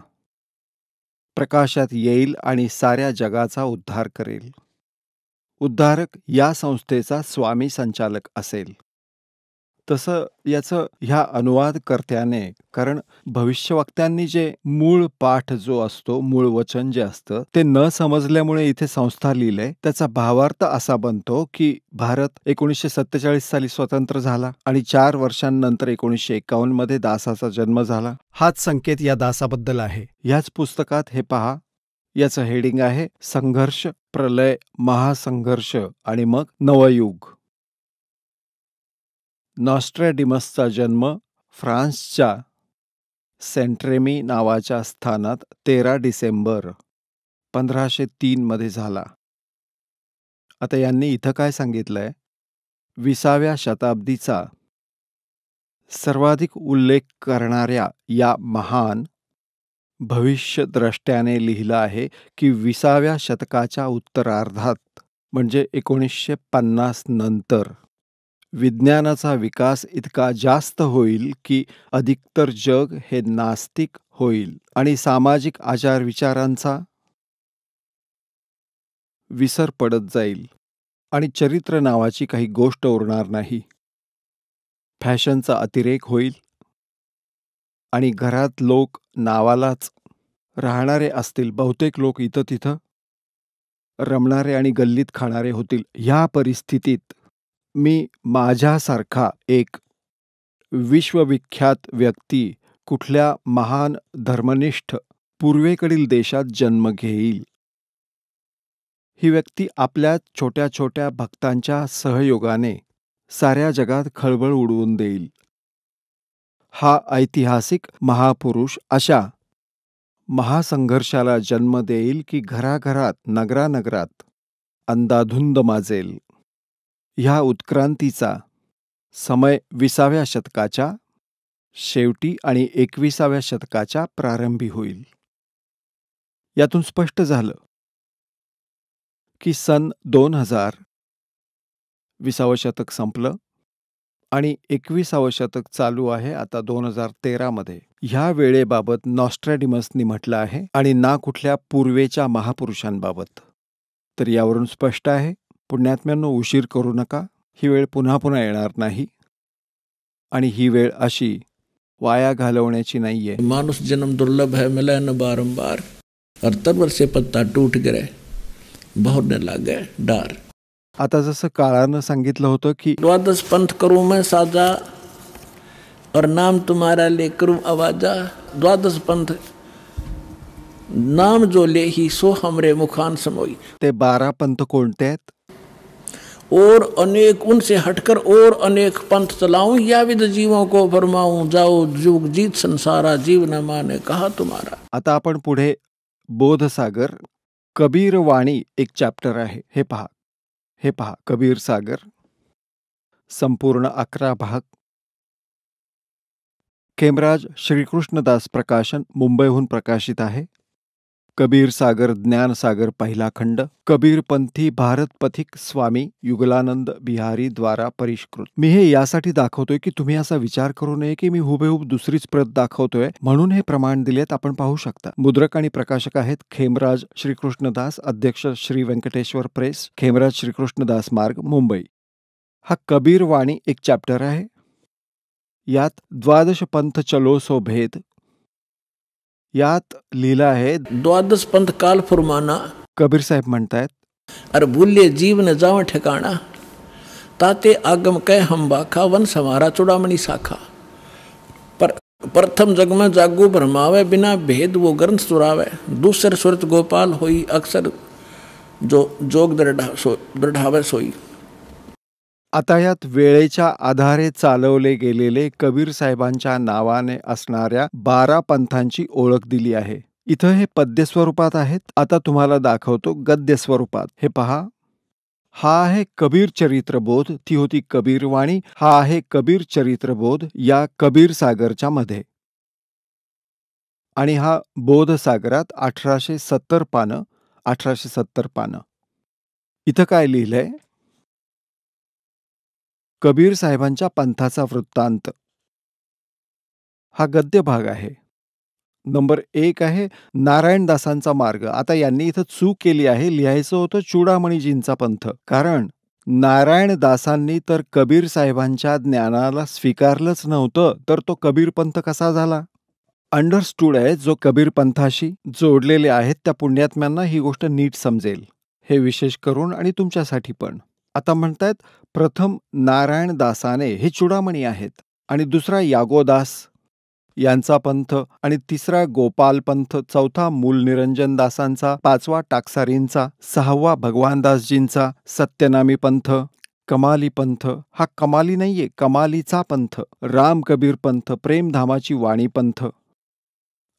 प्रकाशात येईल आणि साऱ्या जगाचा उद्धार करेल. उद्धारक या संस्थेचा स्वामी संचालक असेल. तसं याचं ह्या अनुवादकर्त्याने, कारण भविष्यवक्त्यांनी जे मूळ पाठ जो असतो, मूळ वचन जे असतं ते न समजल्यामुळे इथे संस्था लिहिलंय. त्याचा भावार्थ असा बनतो की भारत 1947 साली स्वतंत्र झाला आणि 4 वर्षांनंतर 1951 मध्ये दासाचा जन्म झाला. हाच संकेत या दासाबद्दल आहे. ह्याच पुस्तकात हे पहा, याचं हेडिंग आहे संघर्ष, प्रलय, महासंघर्ष आणि मग नवयुग. नॉस्ट्रॅडिमसचा जन्म फ्रान्सच्या सेंट्रेमी नावाच्या स्थानात 13 डिसेंबर 1503 मध्ये झाला. आता यांनी इथं काय सांगितलंय, 20व्या शताब्दीचा सर्वाधिक उल्लेख करणाऱ्या या महान भविष्यद्रष्ट्याने लिहिलं आहे की 20व्या शतकाच्या उत्तरार्धात म्हणजे 1950 नंतर विज्ञानाचा विकास इतका जास्त होईल की अधिकतर जग हे नास्तिक होईल आणि सामाजिक आचार विचारांचा विसर पडत जाईल आणि चरित्र नावाची काही गोष्ट उरणार नाही. फॅशनचा अतिरेक होईल आणि घरात लोक नावालाच राहणारे असतील, बहुतेक लोक इथं तिथं रमणारे आणि गल्लीत खाणारे होतील. ह्या परिस्थितीत मी माझ्यासारखा एक विश्वविख्यात व्यक्ती कुठल्या महान धर्मनिष्ठ पूर्वेकडील देशात जन्म घेईल. ही व्यक्ती आपल्या छोट्या छोट्या भक्तांच्या सहयोगाने साऱ्या जगात खळबळ उडवून देईल. हा ऐतिहासिक महापुरुष अशा महासंघर्षाला जन्म देईल की घराघरात, नगरानगरात अंधाधुंद माजेल. ह्या उत्क्रांतीचा समय 20व्या शतकाच्या शेवटी आणि 21व्या शतकाच्या प्रारंभी होईल. यातून स्पष्ट झालं की सन 2000 20वं शतक संपलं आणि 21वं शतक चालू आहे आता 2013 मध्ये. ह्या वेळेबाबत नॉस्ट्रॅडिमसनी म्हटलं आहे आणि ना कुठल्या पूर्वेच्या महापुरुषांबाबत. तर यावरून स्पष्ट आहे, पुण्यात्म्यांनो, उशीर करू नका. ही वेळ पुन्हा पुन्हा येणार नाही आणि ही वेळ अशी वाया घालवण्याची नाहीये. मानुष जन्म दुर्लभ है, मिला न बारंबार, और तरवर से पत्ता टूट गिरे, बहुरने लागे डार. आता जसं काळानं सांगितलं होतं की 12 पंथ करूं मैं साजा और नाम तुम्हारा ले करूं आवाजा. 12 पंथ नाम जो ले ही सो हमरे मुखान समोई. ते 12 पंथ कोणते आहेत? और अनेक उनसे हटकर और अनेक पंथ चलाऊं, या विद जीवों को फरमाऊं, जाओ जुग जीत संसारा, जीव न माने कहा तुम्हारा. आता आपण पुढे बोधसागर, कबीर वाणी एक चॅप्टर आहे. हे पहा कबीर सागर, संपूर्ण 11 भाग. खेमराज श्रीकृष्णदास प्रकाशन, मुंबईहून प्रकाशित आहे. कबीर सागर ज्ञानसागर पहिला खंड, कबीरपंथी भारत पथिक स्वामी युगलानंद बिहारी द्वारा परिष्कृत. मी हे यासाठी दाखवतोय की तुम्ही असा विचार करू नये की मी हुबेहूब दुसरीच प्रत दाखवतोय म्हणून हे प्रमाण दिलेत. आपण पाहू शकता. मुद्रक आणि प्रकाशक आहेत खेमराज श्रीकृष्णदास, अध्यक्ष श्री व्यंकटेश्वर प्रेस, खेमराज श्रीकृष्णदास मार्ग, मुंबई. हा कबीर वाणी एक चॅप्टर आहे. यात 12 पंथ चलो सो भेद यात लिहिलं आहे. 12 पंथ काल फुरमाना. कबीर साहेब म्हणतायत, अरे भूले जीव न जाव ठिकाणा, ताते आगम कह हम बाखा, वन समारा चुड़ामणि साखा. पर प्रथम जग में जागू भरमावे, बिना भेद वो ग्रंथ सुरावे. दूसर सुरत गोपाल होई, अक्सर जो जोग दृढ़ावे सोई. आता यात वेळेच्या आधारे चालवले गेलेले कबीर साहेबांच्या नावाने असणाऱ्या 12 पंथांची ओळख दिली आहे. इथं हे पद्य स्वरूपात आहेत. आता तुम्हाला दाखवतो गद्य स्वरूपात. हे पहा, हा आहे कबीर चरित्रबोध, ती होती कबीर वाणी. हा आहे कबीर चरित्रबोध या कबीर सागरच्या मध्ये. आणि हा बोध सागरात 1870 पानं. 1870 पानं. इथं काय लिहिलंय? कबीर साहेबांच्या पंथाचा वृत्तांत. हा गद्य भाग आहे. नंबर 1 आहे नारायणदासांचा मार्ग. आता यांनी इथं चूक केली आहे. लिहायचं होतं चूडामणीजींचा पंथ, कारण नारायणदासांनी तर कबीर साहेबांच्या ज्ञानाला स्वीकारलंच नव्हतं, तर तो कबीर पंथ कसा झाला? अंडरस्टूड आहे, जो कबीर पंथाशी जोडलेले आहेत त्या पुण्यात्म्यांना ही गोष्ट नीट समजेल. हे विशेष करून आणि तुमच्यासाठी पण. आता म्हणतायत प्रथम नारायणदासाने हे चुडामणी आहेत, आणि दुसरा यागोदास यांचा पंथ, आणि तिसरा गोपाल पंथ, चौथा मूलनिरंजन दासांचा, पाचवा टाकसारींचा, सहावा भगवानदासजींचा, सत्यनामी पंथ, कमाली पंथ, हा कमाली नाहीये कमालीचा पंथ, राम कबीर पंथ, प्रेमधामाची वाणी पंथ,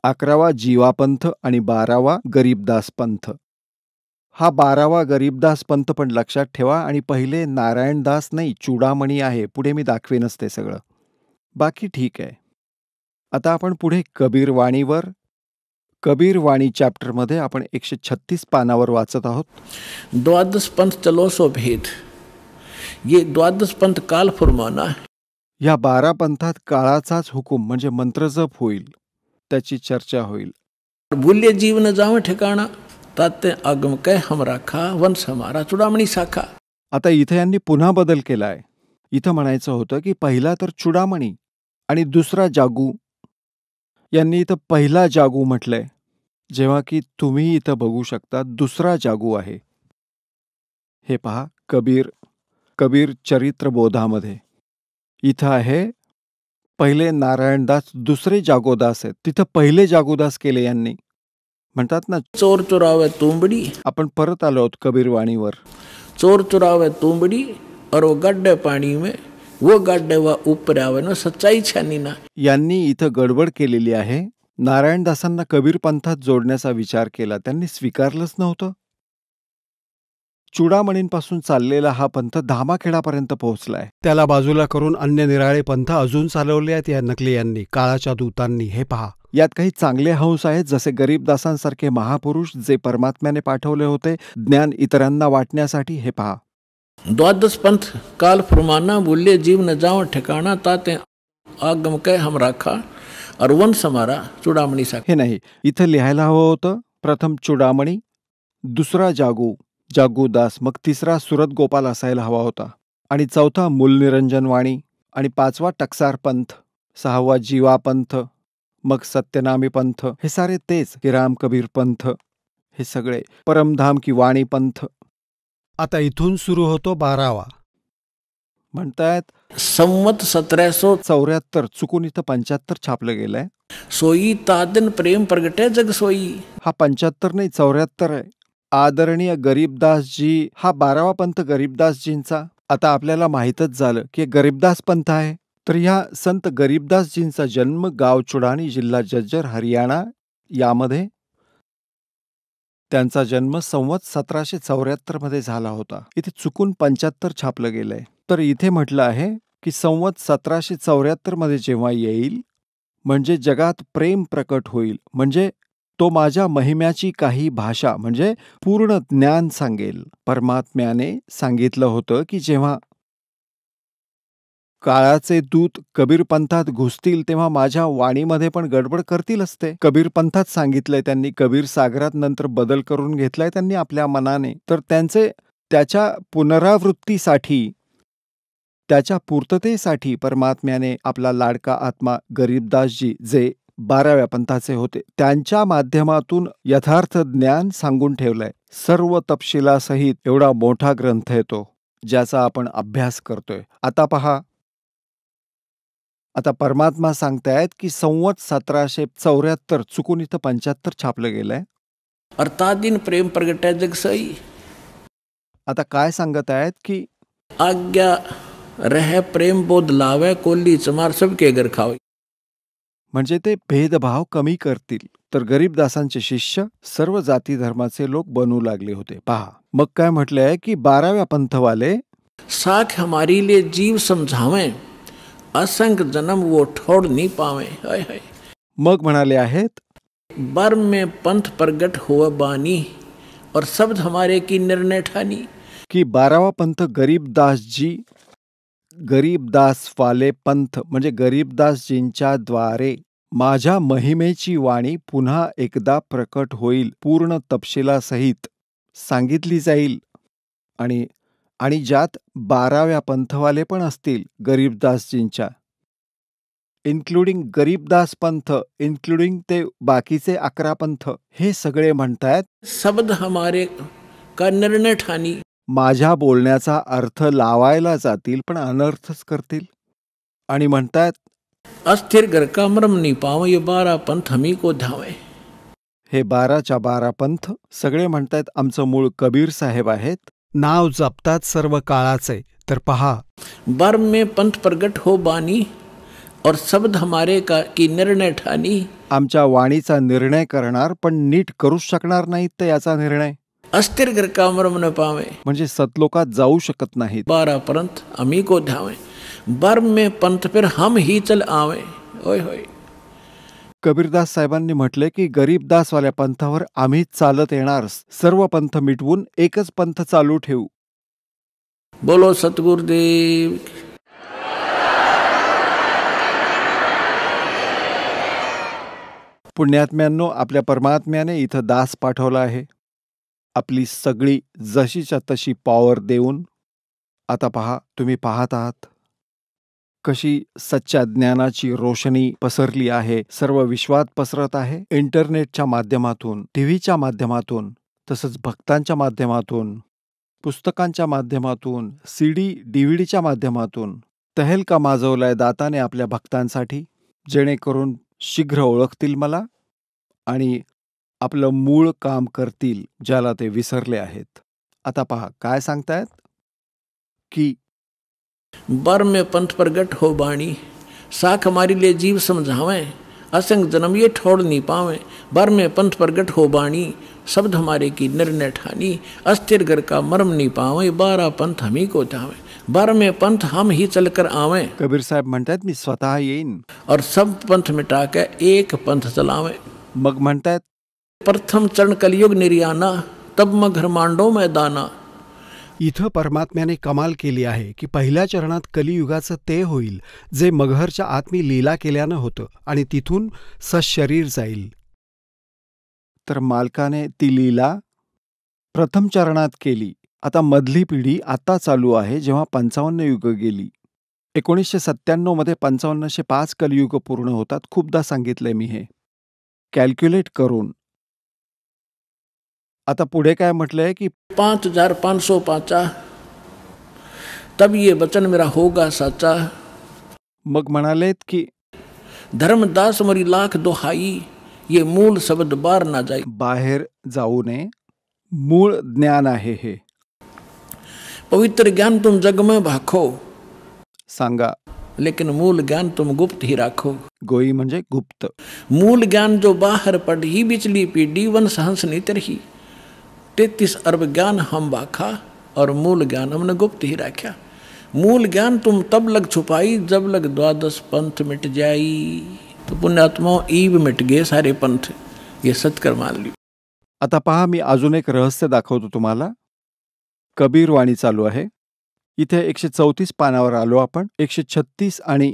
11वा जीवा पंथ आणि 12वा गरीबदास पंथ. हा 12वा गरीबदास पंथ पण लक्षात ठेवा. आणि पहिले नारायणदास नाही, चुडामणी आहे. पुढे मी दाखवेनच ते सगळं. बाकी ठीक आहे. आता आपण पुढे कबीरवाणीवर, कबीरवाणी चॅप्टरमध्ये आपण 136 पानावर वाचत आहोत. द्वादश पंथ चलो सो भेद. ये द्वादश पंथ काल फरमाना. या 12 पंथात काळाचाच हुकूम म्हणजे मंत्रजप होईल, त्याची चर्चा होईल. भूल्य जीवन जाव ठिकाणा, ताते आगम कै हम राखा, वंश हमारा चुडामणी साखा. आता इथे यांनी पुन्हा बदल केलाय. इथं म्हणायचं होतं की पहिला तर चुडामणी आणि दुसरा जागू. यांनी इथं पहिला जागू म्हटलंय, जेव्हा की तुम्ही इथं बघू शकता दुसरा जागू आहे. हे पहा कबीर चरित्रबोधामध्ये इथं आहे पहिले नारायणदास, दुसरे जागोदास आहेत. तिथं पहिले जागोदास केले यांनी. म्हणतात ना चोर चुरावे तुंबडी. आपण परत आलो आहोत कबीरवाणीवर. चोर चुरावे तुंबडी और वो गड्ढे पाणी में वो गड्ढे व ऊपर आवे ना, सच्चाई छानी ना. यांनी इथं गडबड केलेली आहे. नारायणदासांना कबीर पंथात जोडण्याचा विचार केला, त्यांनी स्वीकारलंच नव्हतं. चुडामणींपासून चाललेला हा पंथ धामाखेडापर्यंत पोहोचलाय. त्याला बाजूला करून अन्य निराळे पंथ अजून चालवले आहेत या नकली यांनी, काळाच्या दूतांनी. हे पहा, यात काही चांगले हंस आहेत, जसे गरीबदासांसारखे महापुरुष जे परमात्म्याने पाठवले होते ज्ञान इतरांना वाटण्यासाठी. हे पहा, द्वादश पंथ काल फरमाना, भूल्य जीव न जाओ ठिकाणा, ताते आगम कै हम राखा और वंश हमारा चुडामणी साखा. हे नाही, इथं लिहायला हवं होतं प्रथम चुडामणी, दुसरा जागूदास, मग तिसरा सुरत गोपाल असायला हवा होता, आणि चौथा मूलनिरंजन वाणी, आणि 5वा टकसार पंथ, 6वा जीवा पंथ, मग सत्यनामी पंथ. हे सारे तेच की राम कबीर पंथ, हे सगळे परमधाम की वाणी पंथ. आता इथून सुरू होतो 12वा. म्हणतायत संवत 1774. चुकून इथं 75 छापलं गेलंय. सोई तादन प्रेम प्रगटे जग सोई. हा 75 नाही 74 आहे. आदरणीय गरीबदासजी, हा 12वा पंथ गरीबदासजींचा. आता आपल्याला माहीतच झालं की गरीबदास पंथ आहे. तर ह्या संत गरीबदासजींचा जन्म गाव चुडाणी, जिल्हा जज्जर, हरियाणा यामध्ये. त्यांचा जन्म संवत 1774 मध्ये झाला होता. इथे चुकून 75 छापलं गेलंय. तर इथे म्हटलं आहे की संवत 1774 मध्ये जेव्हा येईल म्हणजे जगात प्रेम प्रकट होईल, म्हणजे तो माझ्या महिम्याची काही भाषा म्हणजे पूर्ण ज्ञान सांगेल. परमात्म्याने सांगितलं होतं की जेव्हा काळाचे दूत कबीर पंथात घुसतील तेव्हा माझ्या वाणीमध्ये पण गडबड करतील असते. कबीर पंथात सांगितलंय त्यांनी, कबीर सागरात नंतर बदल करून घेतलाय त्यांनी आपल्या मनाने. तर त्याच्या पुनरावृत्तीसाठी, त्याच्या पूर्ततेसाठी परमात्म्याने आपला लाडका आत्मा गरीबदासजी, जे 12व्या पंथाचे होते, त्यांच्या माध्यमातून यथार्थ ज्ञान सांगून ठेवलंय. सर्व तपशिलासहित एवढा मोठा ग्रंथ आहे तो, ज्याचा आपण अभ्यास करतोय. आता पहा, आता परमात्मा सांगतायत की संवत 1774, चुकून इथं 75 छापलं गेलंय. अर्थादीन प्रेम प्रगटे जग सोई. आता काय सांगत आहेत की आज्ञा रह प्रेम बोध लावे, कोल्ली चमार सबके घर खावे. म्हणजे ते भेदभाव कमी करतील. तर गरीबदासांचे शिष्य सर्व जाती धर्माचे लोक बनू लागले होते. पहा, मग काय म्हटलंय की 12व्या पंथवाले साख हमारी लिए जीव समझावे, असंख्य जन्म वो ठोड़ नहीं पावे. हाय हाय. मग म्हणाले आहेत बर में पंथ प्रगट हुआ बानी और शब्द हमारे की निर्णय ठानी. की 12वा पंथ गरीबदास वाले पंथ म्हणजे गरीबदासजींच्या द्वारे माझ्या महिमेची वाणी पुन्हा एकदा प्रकट होईल, पूर्ण तपशिलासहित सांगितली जाईल. आणि आणि ज्यात 12व्या पंथवाले पण असतील गरीबदासजींच्या, इन्क्लुडिंग गरीबदास पंथ, इन्क्लुडिंग ते बाकीचे 11 पंथ, हे सगळे म्हणतायत शब्द हमारे का निर्णय ठानी। माझ्या बोलण्याचा अर्थ लावायला जातील पण अनर्थच करतील, आणि म्हणतायत अस्थिर घर का मर्म नहीं पाओ, ये 12 पंथ हमी को धावे। हे 12च्या 12 पंथ सगळे म्हणतायत आमचं मूळ कबीर साहेब आहेत, नाव जपतात सर्व काळाचे। तर पहा, बर्म में पंथ प्रगट हो बानी और शब्द हमारे का की निर्णय ठानी। आमच्या वाणीचा निर्णय करणार पण नीट करूच शकणार नाहीत तर याचा निर्णय, अस्थिर घर का मर्म न पावे, म्हणजे सतलोकात जाऊ शकत नाहीत। 12 पंथ हमी को धावे, बर्म में पंथ फिर हम ही चल आवे। ओय होय। कबीरदास साहेबांनी म्हटले की गरीबदासवाल्या पंथावर आम्हीच चालत येणार, सर्व पंथ मिटवून एकच पंथ चालू ठेवू। बोलो सतगुरुदेव। पुण्यात्म्यांनो, आपल्या परमात्म्याने इथं दास पाठवला आहे, आपली सगळी जशीच्या तशी पॉवर देऊन। आता पहा, तुम्ही पाहत आहात कशी सच्च्या ज्ञानाची रोशनी पसरली आहे, सर्व विश्वात पसरत आहे, इंटरनेटच्या माध्यमातून, टीव्हीच्या माध्यमातून, तसंच भक्तांच्या माध्यमातून, पुस्तकांच्या माध्यमातून, CD DVD माध्यमातून तहेलका माजवलाय दाताने आपल्या भक्तांसाठी, जेणेकरून शीघ्र ओळखतील मला आणि आपलं मूळ काम करतील ज्याला ते विसरले आहेत। आता पहा काय सांगतायत की बर्म में पंथ प्रगट हो बाणी, साख हमारी ले जीव समझावे, असंग जन्म ये ठोड़ नहीं पावे। बर्म में पंथ प्रगट हो बाणी, शब्द हमारे की निर्णय ठानी। अस्थिर घर का मर्म नहीं पावे, 12 पंथ हमी को धावे। बर्म में पंथ हम ही चलकर आवे। कबीर साहेब म्हणतात मी स्वतः येईन और सब पंथ मिटा के एक पंथ चलावे। मग म्हणतात प्रथम चरण कलयुग निर्याना, तब मग घर मांडो मैदाना। इथं परमात्म्याने कमाल केली आहे की पहिल्या चरणात कलियुगाचं ते होईल जे मगहरच्या आत्मी लीला केल्यानं होतं आणि तिथून सशरीर जाईल। तर मालकाने ती लीला प्रथम चरणात केली। आता मधली पिढी आता चालू आहे, जेव्हा 55 युग गेली। 1997 मध्ये 5505 कलियुग पूर्ण होतात। खूपदा सांगितलंय मी हे कॅल्क्युलेट करून। आता पुढे काय म्हटलंय की 5505 तब ये वचन मेरा होगा साचा। मग म्हणालेत की धर्मदास मरी लाख दोहाई, ये मूल शब्द बार ना जाई। बाहेर जाऊ नये, मूळ ज्ञान आहे हे। पवित्र ज्ञान तुम जग में भाखो, सांगा, लेकिन मूल ज्ञान तुम गुप्त ही राखो। गोई म्हणजे गुप्त। मूल ज्ञान जो बाहर पढ़ी, बिचली पीढ़ी वंश हंस नितर ही। 33 अरब ज्ञान हम बाखा, और मूल ज्ञान हमने गुप्त ही रखा। मूल ज्ञान तुम तब लग छुपाई, जब लग 12 पंथ मिट जाई। तो पुण्यात्मा ईब मिट गए सारे पंथ, ये सत्कर मान ली। आता पहा, मी अजून एक रहस्य दाखवतो तुम्हाला। कबीर वाणी चालू आहे। इथे 134 पानावर आलो आपण। 136 आणि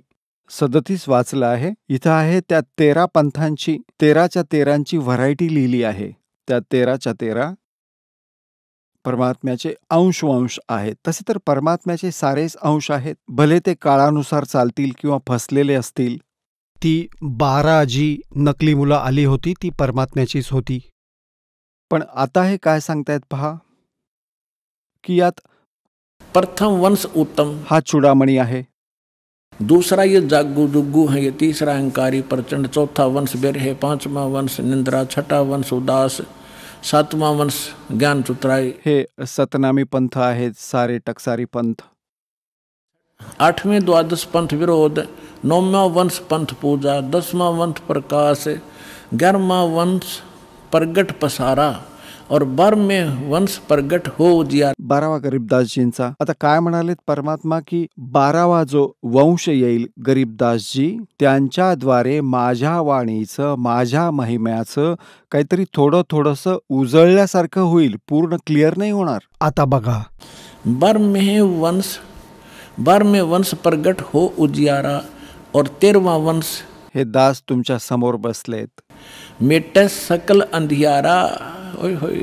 37 वाचलं आहे। इथं आहे त्या 13 पंथांची, 13च्या 13ची व्हरायटी लिहिली आहे। त्या 13च्या 13 परमात्म्याचे अंश आहेत। तसे तर परमात्म्याचे सारेच अंश आहेत, भले ते काळानुसार चालतील किंवा फसलेले असतील। ती 12 जी नकली मुलं आली होती ती परमात्म्याचीच होती। पण आता हे काय सांगतायत पहा की यात प्रथम वंश उत्तम, हा चुडामणी आहे। दूसरा ये जागू जुगू है, ये तीसरा अहंकारी प्रचंड, चौथा वंश बेर है, 5वां वंश निंद्रा, 6ठा वंश उदास, 7वां वंश ज्ञान चुतराई। हे सतनामी पंथ आहेत, सारे टकसारी पंथ। 8वें द्वादश पंथ विरोध, 9वां वंश पंथ पूजा, 10वां वंश प्रकाश, 11वां वंश प्रगट पसारा, और 12वें वंश प्रगट हो जिया। 12वा गरीबदासजींचा। आता काय म्हणालेत परमात्मा की 12वा जो वंश येईल गरीबदासजी, त्यांच्याद्वारे माझ्या वाणीचं, माझ्या महिम्याचं काहीतरी थोडंसं उजळल्यासारखं होईल, पूर्ण क्लिअर नाही होणार। आता बघा, 12वें वंश प्रगट हो उजियारा, और 13वां वंश, हे दास तुमच्या समोर बसलेत, मेटे सकल अंधियारा। ओय होय,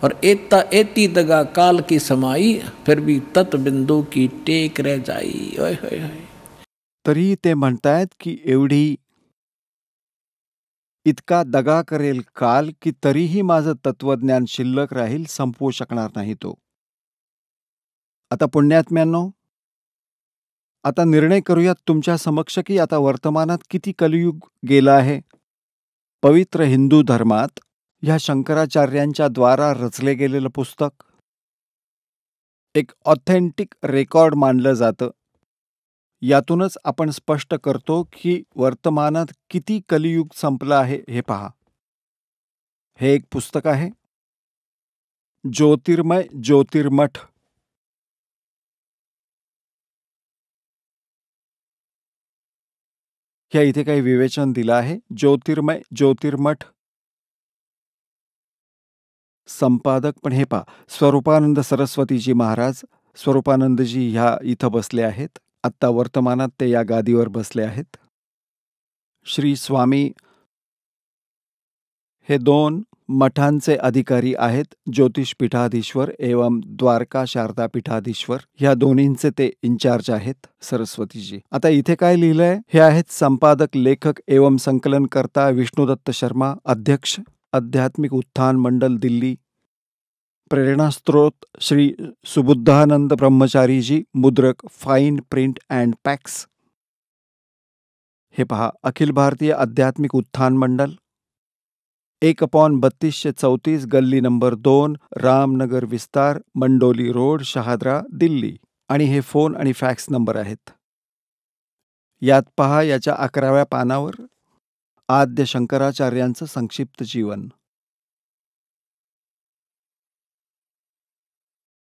और एता एती दगा काल की समाई, फिर भी तत् बिंदु की टेक रह जाई। ओय होय होय। तरी ते म्हणतायत की एवढी इतका दगा करेल काल की तरीही माझं तत्वज्ञान शिल्लक राहील, संपवू शकणार नाही तो. आता पुण्यात्म्यांनो, आता निर्णय करूयात तुमच्या समक्ष की आता वर्तमानात किती कलियुग गेलं आहे. पवित्र हिंदू धर्मात ह्या शंकराचार्यांच्या द्वारा रचले गेलेलं पुस्तक एक ऑथेंटिक रेकॉर्ड मानलं जातं. यातूनच आपण स्पष्ट करतो की वर्तमानात किती कलियुग संपलं आहे हे पहा. हे एक पुस्तक आहे, ज्योतिर्मय ज्योतिर्मठ. ह्या इथे काही विवेचन दिलं आहे. ज्योतिर्मय ज्योतिर्मठ संपादक पण हे पहा, स्वरूपानंद सरस्वतीजी महाराज. स्वरूपानंदजी ह्या इथं बसले आहेत. आत्ता वर्तमानात ते या गादीवर बसले आहेत. श्री स्वामी हे 2 मठांचे अधिकारी आहेत, ज्योतिष पीठाधीश्वर एवं द्वारका शारदा पीठाधीश्वर. ह्या दोन्हींचे ते इंचार्ज आहेत सरस्वतीजी. आता इथे काय लिहिलंय, हे आहेत संपादक लेखक एवं संकलनकर्ता विष्णुदत्त शर्मा, अध्यक्ष आध्यात्मिक उत्थान मंडल दिल्ली. प्रेरणास्त्रोत श्री सुबुद्धानंद ब्रह्मचारी जी, मुद्रक फाइन प्रिंट अँड पॅक्स. हे पहा, अखिल भारतीय आध्यात्मिक उत्थान मंडल, 1/3234 गल्ली नंबर 2, रामनगर विस्तार, मंडोली रोड, शहादरा, दिल्ली. आणि हे फोन आणि फॅक्स नंबर आहेत. यात पहा, याच्या 11व्या पानावर आद्य शंकराचार्यांचं संक्षिप्त जीवन.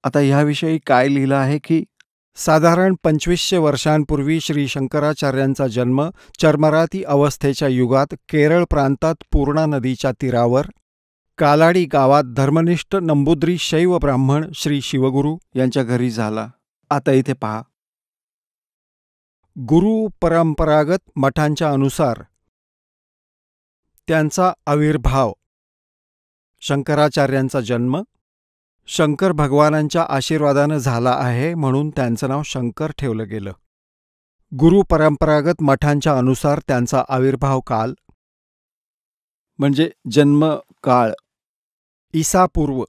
आता ह्याविषयी काय लिहिलं आहे की साधारण 2500 वर्षांपूर्वी श्री शंकराचार्यांचा जन्म चर्मराती अवस्थेच्या युगात केरळ प्रांतात पूर्णा नदीच्या तीरावर कालाडी गावात धर्मनिष्ठ नंबूद्री शैव ब्राह्मण श्री शिवगुरू यांच्या घरी झाला. आता इथे पहा, गुरु परंपरागत मठांच्या अनुसार त्यांचा आविर्भाव, शंकराचार्यांचा जन्म शंकर भगवानांच्या आशीर्वादानं झाला आहे, म्हणून त्यांचं नाव शंकर ठेवलं गेलं. गुरु परंपरागत मठांच्या अनुसार त्यांचा आविर्भाव काल म्हणजे जन्म काळ ईसापूर्व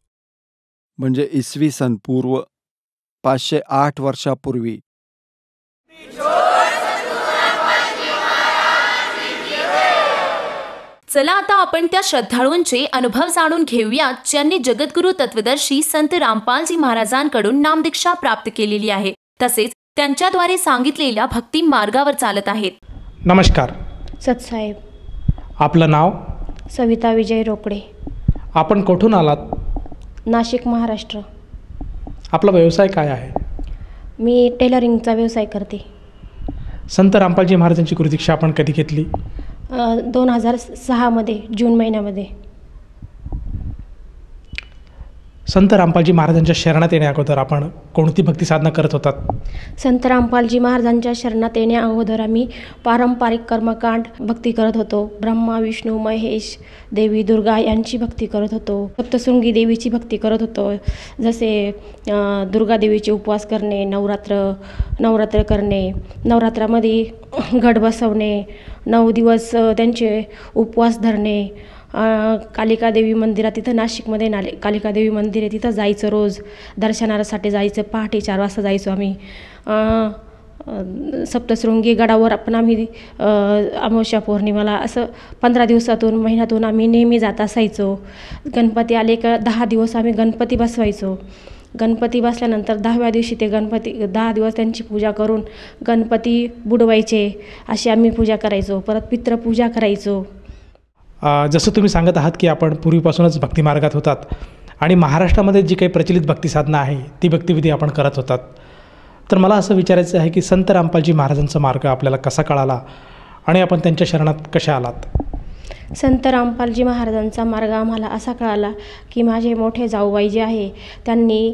म्हणजे इसवी सन पूर्व 508 वर्षापूर्वी चला आता आपण त्या श्रद्धाळूंचे अनुभव जाणून घेऊयात ज्यांनी जगद्गुरु तत्वदर्शी संत रामपालजी महाराजांकडून नामदीक्षा प्राप्त केलेली आहे, तसेच त्यांच्याद्वारे सांगितलेल्या भक्ती मार्गावर चालत आहेत. नमस्कार सतसाहेब. आपलं नाव? सविता विजय रोकडे. आपण कुठून आलात? नाशिक, महाराष्ट्र. आपला व्यवसाय काय आहे? मी टेलरिंगचा व्यवसाय करते. संत रामपालजी महाराजांची गुरुदीक्षा आपण कधी घेतली? 2006 मध्ये, जून महिन्यामध्ये. संत रामपालजी महाराजांच्या शरणात येण्या अगोदर आपण कोणती भक्ती साधना करत होतात? संत रामपालजी महाराजांच्या शरणात येण्या अगोदर आम्ही पारंपरिक कर्मकांड भक्ती करत होतो. ब्रह्मा, विष्णू, महेश, देवी दुर्गा यांची भक्ती करत होतो. सप्तशृंगी देवीची भक्ती करत होतो. जसे दुर्गा देवीचे उपवास करणे, नवरात्र करणे, नवरात्रामध्ये घट बसवणे, 9 दिवस त्यांचे उपवास धरणे. कालिका देवी मंदिरात, तिथं नाशिकमध्ये कालिका देवी मंदिर आहे, तिथं जायचं, रोज दर्शनासाठी जायचं. पहाटे 4 वाजता जायचो आम्ही. सप्तशृंगी गडावर पण आम्ही अमावस्या पौर्णिमाला असं 15 दिवसातून, महिन्यातून आम्ही नेहमी जात असायचो. गणपती आले का 10 दिवस आम्ही गणपती बसवायचो. गणपती बसल्यानंतर 10व्या दिवशी ते गणपती 10 दिवस त्यांची पूजा करून गणपती बुडवायचे, अशी आम्ही पूजा करायचो. परत पितृपूजा करायचो. जसं तुम्ही सांगत आहात की आपण पूर्वीपासूनच भक्तिमार्गात होतात आणि महाराष्ट्रामध्ये जी काही प्रचलित भक्ती साधना आहे ती भक्तिविधी आपण करत होतात, तर मला असं विचारायचं आहे की संत रामपालजी महाराजांचा मार्ग आपल्याला कसा कळाला आणि आपण त्यांच्या शरणात कशा आलात? संत रामपालजी महाराजांचा मार्ग आम्हाला असा कळाला की माझे मोठे जाऊबाई जे आहे त्यांनी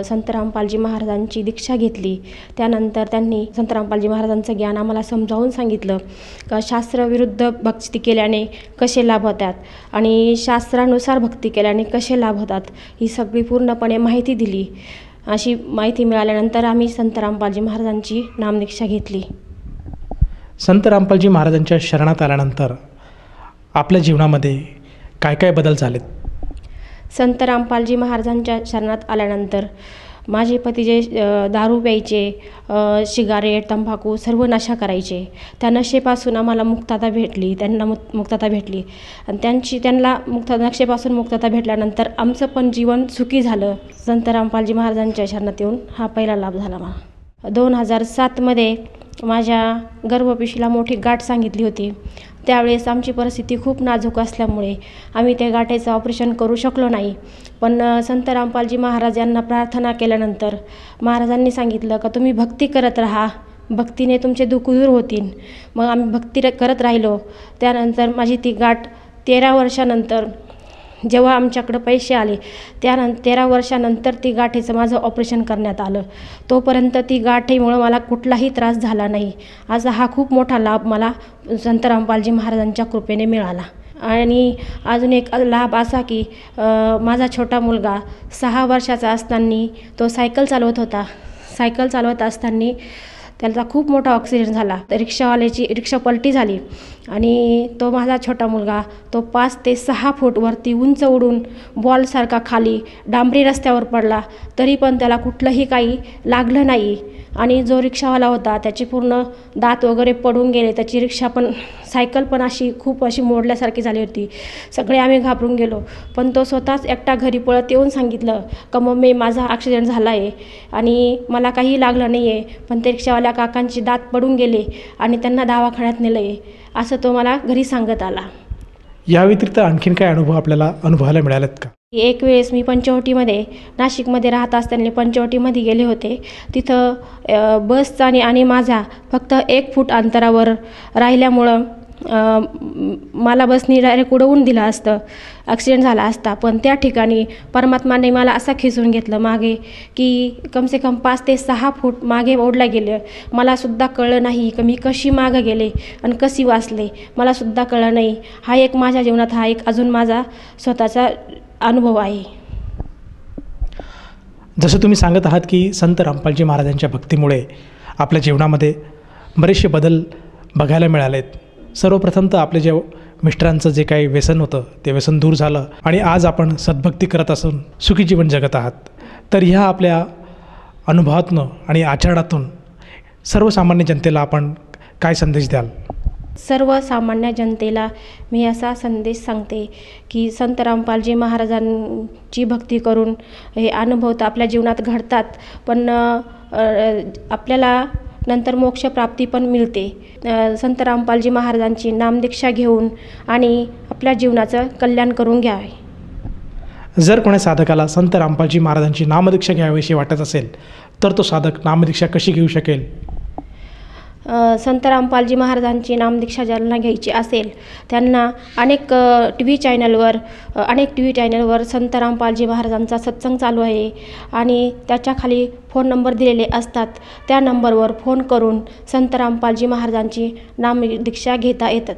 संत रामपालजी महाराजांची दीक्षा घेतली. त्यानंतर त्यांनी संत रामपालजी महाराजांचं ज्ञान आम्हाला समजावून सांगितलं का शास्त्रविरुद्ध भक्ती केल्याने कसे लाभ होतात आणि शास्त्रानुसार भक्ती केल्याने कसे लाभ होतात ही सगळी पूर्णपणे माहिती दिली. अशी माहिती मिळाल्यानंतर आम्ही संत रामपालजी महाराजांची नामदीक्षा घेतली. संत रामपालजी महाराजांच्या शरणात आल्यानंतर आपल्या जीवनामध्ये काय काय बदल झालेत? संत रामपालजी महाराजांच्या शरणात आल्यानंतर माझे पती जे दारू प्यायचे, सिगारेट, तंबाखू सर्व नशा करायचे, त्या नशेपासून आम्हाला मुक्तता भेटली. त्यांना मुक्तता भेटली आणि त्यांना नशेपासून मुक्तता भेटल्यानंतर आमचं पण जीवन सुखी झालं. संत रामपालजी महाराजांच्या शरणात येऊन हा पहिला लाभ झाला मला. 2007मध्ये माझ्या गर्भपिशवीला मोठी गाठ सांगितली होती. त्यावेळेस आमची परिस्थिती खूप नाजूक असल्यामुळे आम्ही त्या गाठीचं ऑपरेशन करू शकलो नाही. पण संत रामपालजी महाराज यांना प्रार्थना केल्यानंतर महाराजांनी सांगितलं का तुम्ही भक्ती करत राहा, भक्तीने तुमचे दुःख दूर होतील. मग आम्ही भक्ती करत राहिलो. त्यानंतर माझी ती गाठ 13 वर्षानंतर जेव्हा आमच्याकडं पैसे आले 13 वर्षानंतर ती गाठीचं माझं ऑपरेशन करण्यात आलं. तोपर्यंत ती गाठीमुळं मला कुठलाही त्रास झाला नाही. असा हा खूप मोठा लाभ मला संत रामपालजी महाराजांच्या कृपेने मिळाला. आणि अजून एक लाभ असा की माझा छोटा मुलगा 6 वर्षाचा असताना तो सायकल चालवत होता. सायकल चालवत असताना त्याचा खूप मोठा ॲक्सिडेंट झाला. रिक्षावाल्याची रिक्षा पलटी झाली आणि तो माझा छोटा मुलगा तो 5 ते 6 फूट वरती उंच उडून बॉलसारखा खाली डांबरी रस्त्यावर पडला. तरी पण त्याला कुठलंही काही लागलं नाही. आणि जो रिक्षावाला होता त्याचे पूर्ण दात वगैरे पडून गेले. त्याची रिक्षा पण सायकल पण खूप अशी मोडल्यासारखी झाली होती. सगळे आम्ही घाबरून गेलो. पण तो स्वतःच एकटा घरी पळत येऊन सांगितलं का मम्मी माझा ॲक्सिडेंट झाला आहे आणि मला काही लागलं नाही आहे, पण ते रिक्षावाल्या काकांची दात पडून गेले आणि त्यांना दवाखान्यात नेलं आहे, असं तो मला घरी सांगत आला. या व्यतिरिक्त आणखीन काय अनुभव आपल्याला अनुभवायला मिळालेत का? एक वेळेस मी पंचवटीमध्ये नाशिकमध्ये राहत असताना पंचवटीमध्ये गेले होते. तिथं बसचा आणि माझा फक्त 1 फूट अंतरावर राहिल्यामुळं मला बसनी डायरेक्ट उडवून दिलं असतं, ॲक्सिडेंट झाला असता. पण त्या ठिकाणी परमात्माने मला असं खिचून घेतलं मागे की कमसे कम 5 ते 6 फूट मागे ओढला गेलं. मलासुद्धा कळलं नाही की मी कशी मागं गेले आणि कशी वाचले, मलासुद्धा कळलं नाही. हा एक माझ्या जीवनात हा एक अजून माझा स्वतःचा अनुभव आहे. जसं तुम्ही सांगत आहात की संत रामपालजी महाराजांच्या भक्तीमुळे आपल्या जीवनामध्ये बरेचसे बदल बघायला मिळालेत. सर्वप्रथम तर आपले जे मिस्टरांचं जे काही व्यसन होतं ते व्यसन दूर झालं आणि आज आपण सद्भक्ती करत असून सुखी जीवन जगत आहात. तर ह्या आपल्या अनुभवातून आणि आचरणातून सर्वसामान्य जनतेला आपण काय संदेश द्याल? सर्वसामान्य जनतेला मी असा संदेश सांगते की संत रामपालजी महाराजांची भक्ती करून हे अनुभव तर आपल्या जीवनात घडतात, पण आपल्याला नंतर मोक्षप्राप्ती पण मिळते. संत रामपालजी महाराजांची नामदीक्षा घेऊन आणि आपल्या जीवनाचं कल्याण करून घ्यावे. जर कोणी साधकाला संत रामपालजी महाराजांची नामदीक्षा घ्यावीशी वाटत असेल तर तो साधक नामदीक्षा कशी घेऊ शकेल? संत रामपालजी महाराजांची नामदीक्षा ज्यांना घ्यायची असेल त्यांना अनेक टी व्ही चॅनलवर संत रामपालजी महाराजांचा सत्संग चालू आहे आणि त्याच्याखाली फोन नंबर दिलेले असतात. त्या नंबरवर फोन करून संत रामपालजी महाराजांची नामदीक्षा घेता येतात.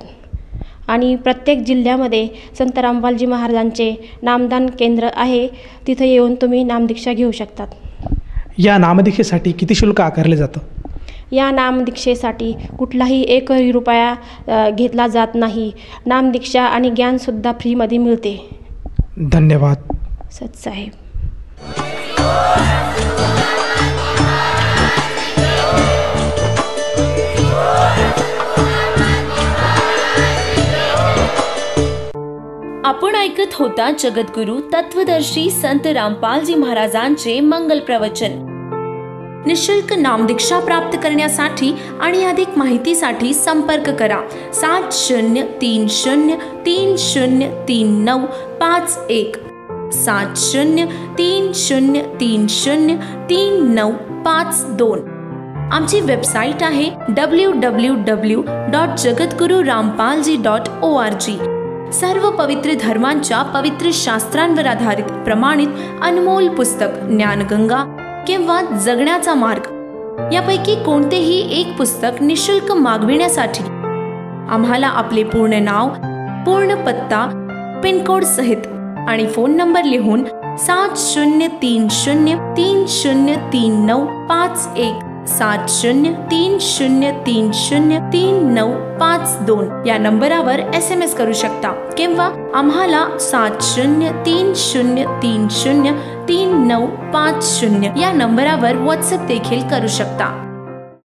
आणि प्रत्येक जिल्ह्यामध्ये संत रामपालजी महाराजांचे नामदान केंद्र आहे, तिथे येऊन तुम्ही नामदीक्षा घेऊ शकतात. या नामदीक्षेसाठी किती शुल्क आकारले जातं? या नामदीक्षेसाठी कुठलाही 1 रुपया घेतला जात नाही. नामदीक्षा आणि ज्ञानसुद्धा फ्रीमध्ये मिळते. धन्यवाद सतसाहेब. आपण ऐकत होता जगद्गुरु तत्वदर्शी संत रामपालजी महाराजांचे मंगल प्रवचन. निशुल्क नामदीक्षा प्राप्त करण्यासाठी आणि अधिक माहितीसाठी संपर्क करा 7030303951 7030303952. आमची वेबसाईट आहे www.jagadgururampalji.org. सर्व पवित्र धर्मांच्या पवित्र शास्त्रांवर आधारित प्रमाणित अनमोल पुस्तक ज्ञानगंगा किंवा जगण्याचा मार्ग यापैकी कोणतेही एक पुस्तक निशुल्क मागविण्यासाठी आम्हाला आपले पूर्ण नाव, पूर्ण पत्ता, पिनकोड सहित आणि फोन नंबर लिहून 7030303951 7030303952 या नंबरावर SMS करू शकता किंवा आम्हाला 7030303950 या नंबरावर WhatsApp देखील करू शकता.